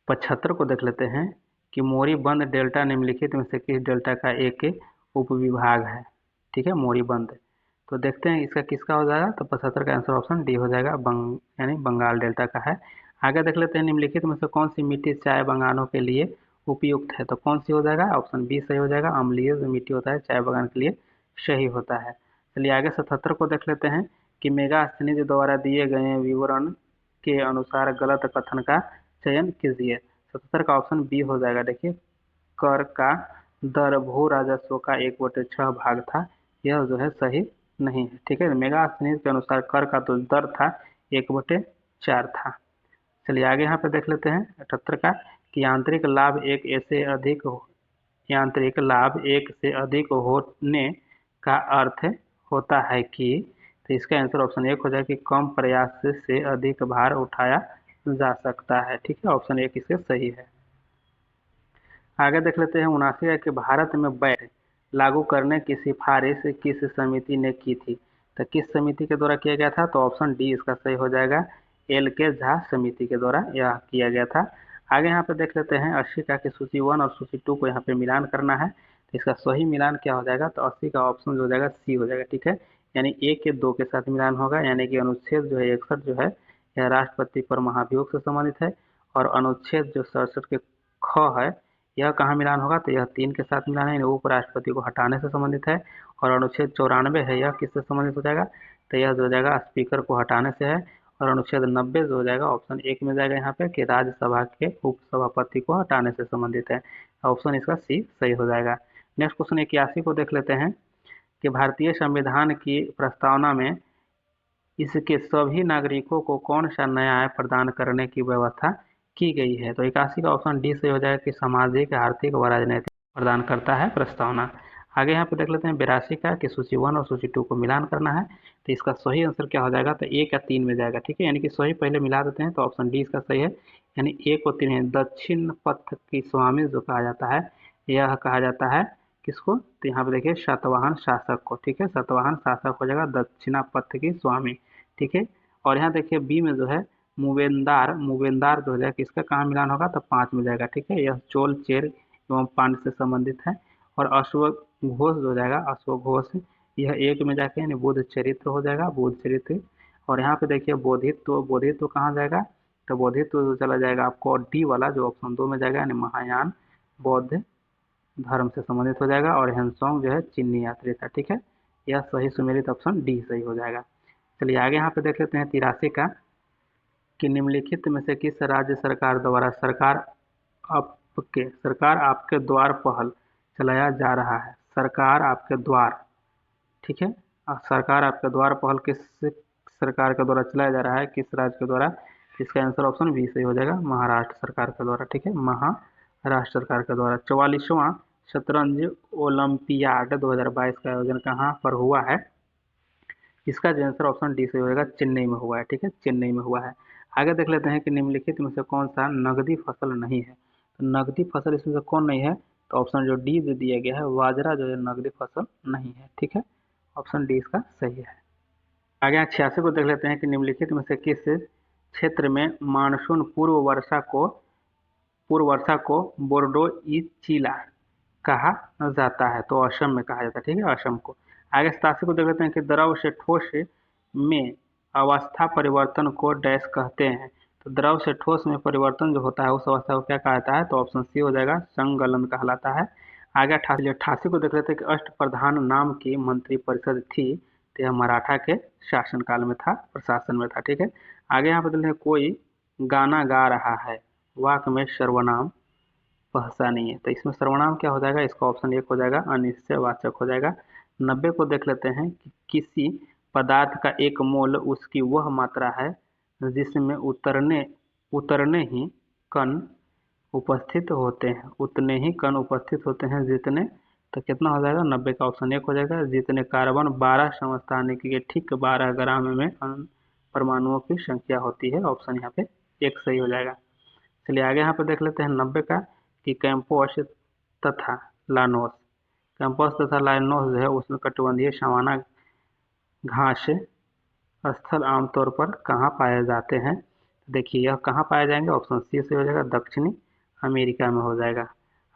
A: 75 को देख लेते हैं कि मोरीबंद डेल्टा निम्नलिखित में से किस डेल्टा का एक उपविभाग है। ठीक है, मोरीबंद। तो देखते हैं इसका किसका हो जाएगा, तो 75 का आंसर ऑप्शन डी हो जाएगा, यानी बंगाल डेल्टा का है। आगे देख लेते हैं निम्नलिखित में से कौन सी मिट्टी चाय बागानों के लिए उपयुक्त है। तो कौन सी हो जाएगा, ऑप्शन बी सही हो जाएगा, अम्लीय जो मिट्टी होता है चाय बागान के लिए सही होता है। चलिए आगे 77 को देख लेते हैं कि मेगास्थनीज द्वारा दिए गए विवरण के अनुसार गलत कथन का चयन कीजिए। 77 का ऑप्शन बी हो जाएगा। देखिए कर का दर भू राजस्व का 1/6 भाग था, यह जो है सही नहीं है। ठीक है, मेगास्थनीज के अनुसार कर का जो दर था 1/4 था। चलिए आगे यहाँ पे देख लेते हैं 78 का कि यांत्रिक लाभ एक से अधिक होने का अर्थ होता है कि, तो इसका आंसर ऑप्शन 1 हो जाए कि कम प्रयास से अधिक भार उठाया जा सकता है। ठीक है, ऑप्शन 1 इसके सही है। आगे देख लेते हैं 79 है कि भारत में वैट लागू करने की सिफारिश किस समिति ने की थी। तो किस समिति के द्वारा किया गया था, तो ऑप्शन डी इसका सही हो जाएगा, एल के झा समिति के द्वारा यह किया गया था। आगे यहाँ पे देख लेते हैं 80 का कि सूची 1 और सूची 2 को यहाँ पे मिलान करना है। तो इसका सही मिलान क्या हो जाएगा, तो 80 का ऑप्शन जो हो जाएगा सी हो जाएगा। ठीक है, यानी 1 के 2 के साथ मिलान होगा, यानी कि अनुच्छेद जो है 61 जो है यह राष्ट्रपति पर महाभियोग से संबंधित है। और अनुच्छेद जो 67 के ख है यह कहाँ मिलान होगा, तो यह 3 के साथ मिलान है, यानी उपराष्ट्रपति को हटाने से संबंधित है। और अनुच्छेद 94 है, यह किससे संबंधित हो जाएगा, तो यह जो हो जाएगा स्पीकर को हटाने से है। और अनुच्छेद 90 जो हो जाएगा ऑप्शन 1 में जाएगा यहाँ पे कि राज्यसभा के उपसभापति को हटाने से संबंधित है। ऑप्शन इसका सी सही हो जाएगा। नेक्स्ट क्वेश्चन 81 को देख लेते हैं कि भारतीय संविधान की प्रस्तावना में इसके सभी नागरिकों को कौन सा न्याय प्रदान करने की व्यवस्था की गई है। तो 81 का ऑप्शन डी सही हो जाएगा कि सामाजिक, आर्थिक व राजनीतिक प्रदान करता है प्रस्तावना। आगे यहाँ पे देख लेते हैं 82 का कि सूची 1 और सूची 2 को मिलान करना है। तो इसका सही आंसर क्या हो जाएगा, तो 1 या 3 में जाएगा। ठीक है, यानी कि सही पहले मिला देते हैं तो ऑप्शन डी इसका सही है, यानी 1 और 3 है। दक्षिण पथ की स्वामी जो कहा जाता है, यह कहा जाता है किसको, तो यहाँ पे देखिए सातवाहन शासक को। ठीक है, सातवाहन शासक हो जाएगा दक्षिणा पथ की स्वामी। ठीक है, और यहाँ देखिए बी में जो है मूवेंदार, मूवेंदार जो हो जाएगा किसका कहाँ मिलान होगा, तो 5 में जाएगा। ठीक है, यह चोल, चेर एवं पांड्य से संबंधित है। और अश्वघोष जो हो जाएगा, अश्वघोष यह 1 में जाके यानी बुद्ध चरित्र हो जाएगा, बुद्ध चरित्र। और यहाँ पे देखिए बोधित्व, बोधित्व कहाँ जाएगा, तो बोधित्व चला जाएगा आपको डी वाला जो ऑप्शन 2 में जाएगा, यानी महायान बौद्ध धर्म से संबंधित हो जाएगा। और हेनसोंग जो है चीनी यात्री था। ठीक है, यह सही सुमेलित ऑप्शन डी सही हो जाएगा। चलिए आगे यहाँ पे देख लेते हैं 83 का कि निम्नलिखित में से किस राज्य सरकार द्वारा सरकार आपके द्वार पहल चलाया जा रहा है। सरकार आपके द्वार, ठीक है, सरकार आपके द्वार पहल किस सरकार के द्वारा चलाया जा रहा है, किस राज्य के द्वारा। इसका आंसर ऑप्शन बी सही हो जाएगा, महाराष्ट्र सरकार के द्वारा। ठीक है, महाराष्ट्र सरकार के द्वारा 44वां शतरंज ओलंपियाड 2022 का आयोजन कहाँ पर हुआ है। इसका जो आंसर ऑप्शन डी से होगा, चेन्नई में हुआ है। ठीक है, चेन्नई में हुआ है। आगे देख लेते हैं कि निम्नलिखित में से कौन सा नगदी फसल नहीं है। तो नगदी फसल इसमें से कौन नहीं है, तो ऑप्शन जो डी जो दिया गया है बाजरा जो है नगदी फसल नहीं है। ठीक है, ऑप्शन डी इसका सही है। आगे 86 को देख लेते हैं कि निम्नलिखित में से किस क्षेत्र में मानसून पूर्व वर्षा को बोर्डो इचिला कहा जाता है। तो असम में कहा जाता है। ठीक है, असम को। आगे 87 को देख लेते हैं कि द्रव से ठोस में अवस्था परिवर्तन को डैश कहते हैं। तो द्रव से ठोस में परिवर्तन जो होता है उस अवस्था को क्या कहा जाता है, तो ऑप्शन सी हो जाएगा, संगलन कहलाता है। आगे 88 को देख लेते हैं कि अष्टप्रधान नाम की मंत्रिपरिषद थी, तो यह मराठा के शासनकाल में था, प्रशासन में था। ठीक है, आगे यहाँ पर देख लेते हैं कोई गाना गा रहा है, वाक में सर्वनाम पहसा नहीं है। तो इसमें सर्वनाम क्या हो जाएगा, इसका ऑप्शन 1 हो जाएगा, अनिश्चयवाचक हो जाएगा। 90 को देख लेते हैं कि किसी पदार्थ का एक मोल उसकी वह मात्रा है जिसमें उतरने ही कण उपस्थित होते हैं, उतने ही कण उपस्थित होते हैं जितने, तो कितना हो जाएगा, 90 का ऑप्शन 1 हो जाएगा, जितने कार्बन 12 समस्थानिक के ठीक 12 ग्राम में परमाणुओं की संख्या होती है। ऑप्शन यहाँ पे 1 सही हो जाएगा। चलिए आगे यहाँ पे देख लेते हैं 90 का कि कैंपोस तथा लानोस, कैंपस तथा लाइनोस जो है उसमें कटिबंधीय सामाना घास स्थल आमतौर पर कहाँ पाए जाते हैं। देखिए यह कहाँ पाए जाएंगे, ऑप्शन सी से हो जाएगा, दक्षिणी अमेरिका में हो जाएगा।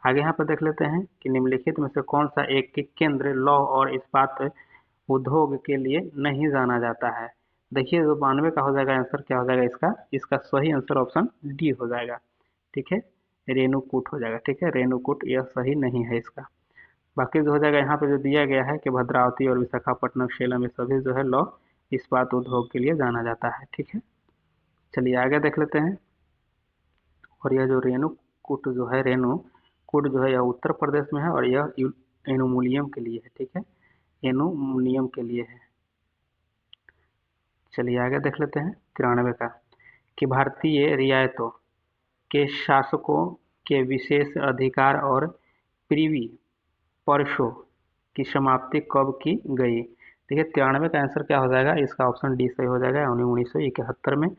A: आगे यहाँ पर देख लेते हैं कि निम्नलिखित में से कौन सा एक केंद्र लौह और इस्पात उद्योग के लिए नहीं जाना जाता है। देखिए जो 92 का हो जाएगा आंसर क्या हो जाएगा, इसका सही आंसर ऑप्शन डी हो जाएगा। ठीक है, रेणुकूट हो जाएगा। ठीक है, रेणुकूट यह सही नहीं है इसका। बाकी जो हो जाएगा यहाँ पे जो दिया गया है कि भद्रावती और विशाखापट्टनम, सेलम ये सभी जो है लौह इस्पात उद्योग के लिए जाना जाता है। ठीक है, चलिए आगे देख लेते हैं। और यह जो रेणुकूट जो है, रेणुकूट जो है यह उत्तर प्रदेश में है और यह एल्युमिनियम के लिए है। ठीक है, एल्युमिनियम के लिए है। चलिए आगे देख लेते हैं 93 का कि भारतीय रियायतों के शासकों के विशेष अधिकार और प्रिवी पर्सों की समाप्ति कब की गई। देखिए 93 का आंसर क्या हो जाएगा, इसका ऑप्शन डी सही हो जाएगा, 1971 में।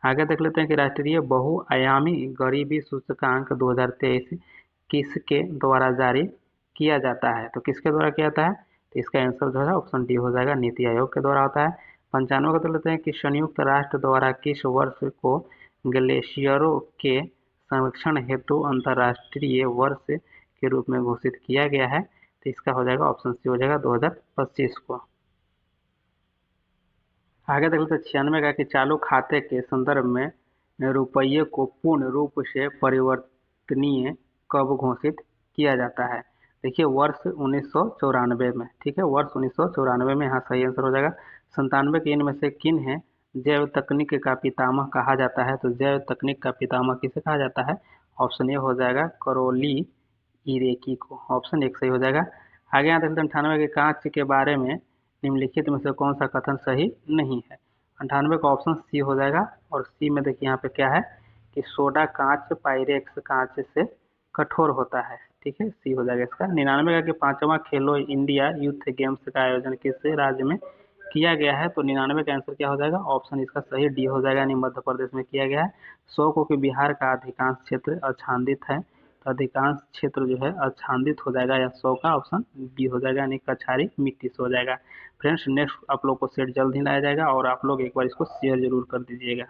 A: आगे देख लेते हैं कि राष्ट्रीय बहुआयामी गरीबी सूचकांक 2023 किसके द्वारा जारी किया जाता है। तो किसके द्वारा किया जाता है, तो इसका आंसर जो है ऑप्शन डी हो जाएगा, नीति आयोग के द्वारा होता है। 95 को देख लेते हैं कि संयुक्त राष्ट्र द्वारा किस वर्ष को ग्लेशियरों के संरक्षण हेतु अंतर्राष्ट्रीय वर्ष के रूप में घोषित किया गया है। तो इसका हो जाएगा ऑप्शन सी हो जाएगा, 2025 को। आगे देख लेते हैं 96 का कि चालू खाते के संदर्भ में रुपये को पूर्ण रूप से परिवर्तनीय कब घोषित किया जाता है। देखिए वर्ष 1994 में। ठीक है, वर्ष 1994 में यहाँ सही आंसर हो जाएगा। 97 के इनमें से किन है जैव तकनीक का पितामह कहा जाता है, तो जैव तकनीक का पितामह किसे कहा जाता है? ऑप्शन ए हो जाएगा करोली इरेकी को। ऑप्शन एक सही हो जाएगा। आगे यहाँ देखते हैं 98 के कांच के बारे में निम्नलिखित में से कौन सा कथन सही नहीं है? 98 का ऑप्शन सी हो जाएगा। और सी में देखिए यहाँ पे क्या है कि सोडा कांच पायरेक्स कांच से कठोर होता है। ठीक है, सी हो जाएगा इसका। 99 का कि 5वां खेलो इंडिया यूथ गेम्स का आयोजन किस राज्य में किया गया है? तो 99 का आंसर क्या हो जाएगा? ऑप्शन इसका सही डी हो जाएगा, यानी मध्य प्रदेश में किया गया है। 100 को कि बिहार का अधिकांश क्षेत्र आच्छादित है, तो अधिकांश क्षेत्र जो है आच्छादित हो जाएगा, या 100 का ऑप्शन बी हो जाएगा, यानी कछारी मिट्टी से हो जाएगा। फ्रेंड्स नेक्स्ट आप लोग को सेट जल्द ही लाया जाएगा, और आप लोग एक बार इसको शेयर जरूर कर दीजिएगा।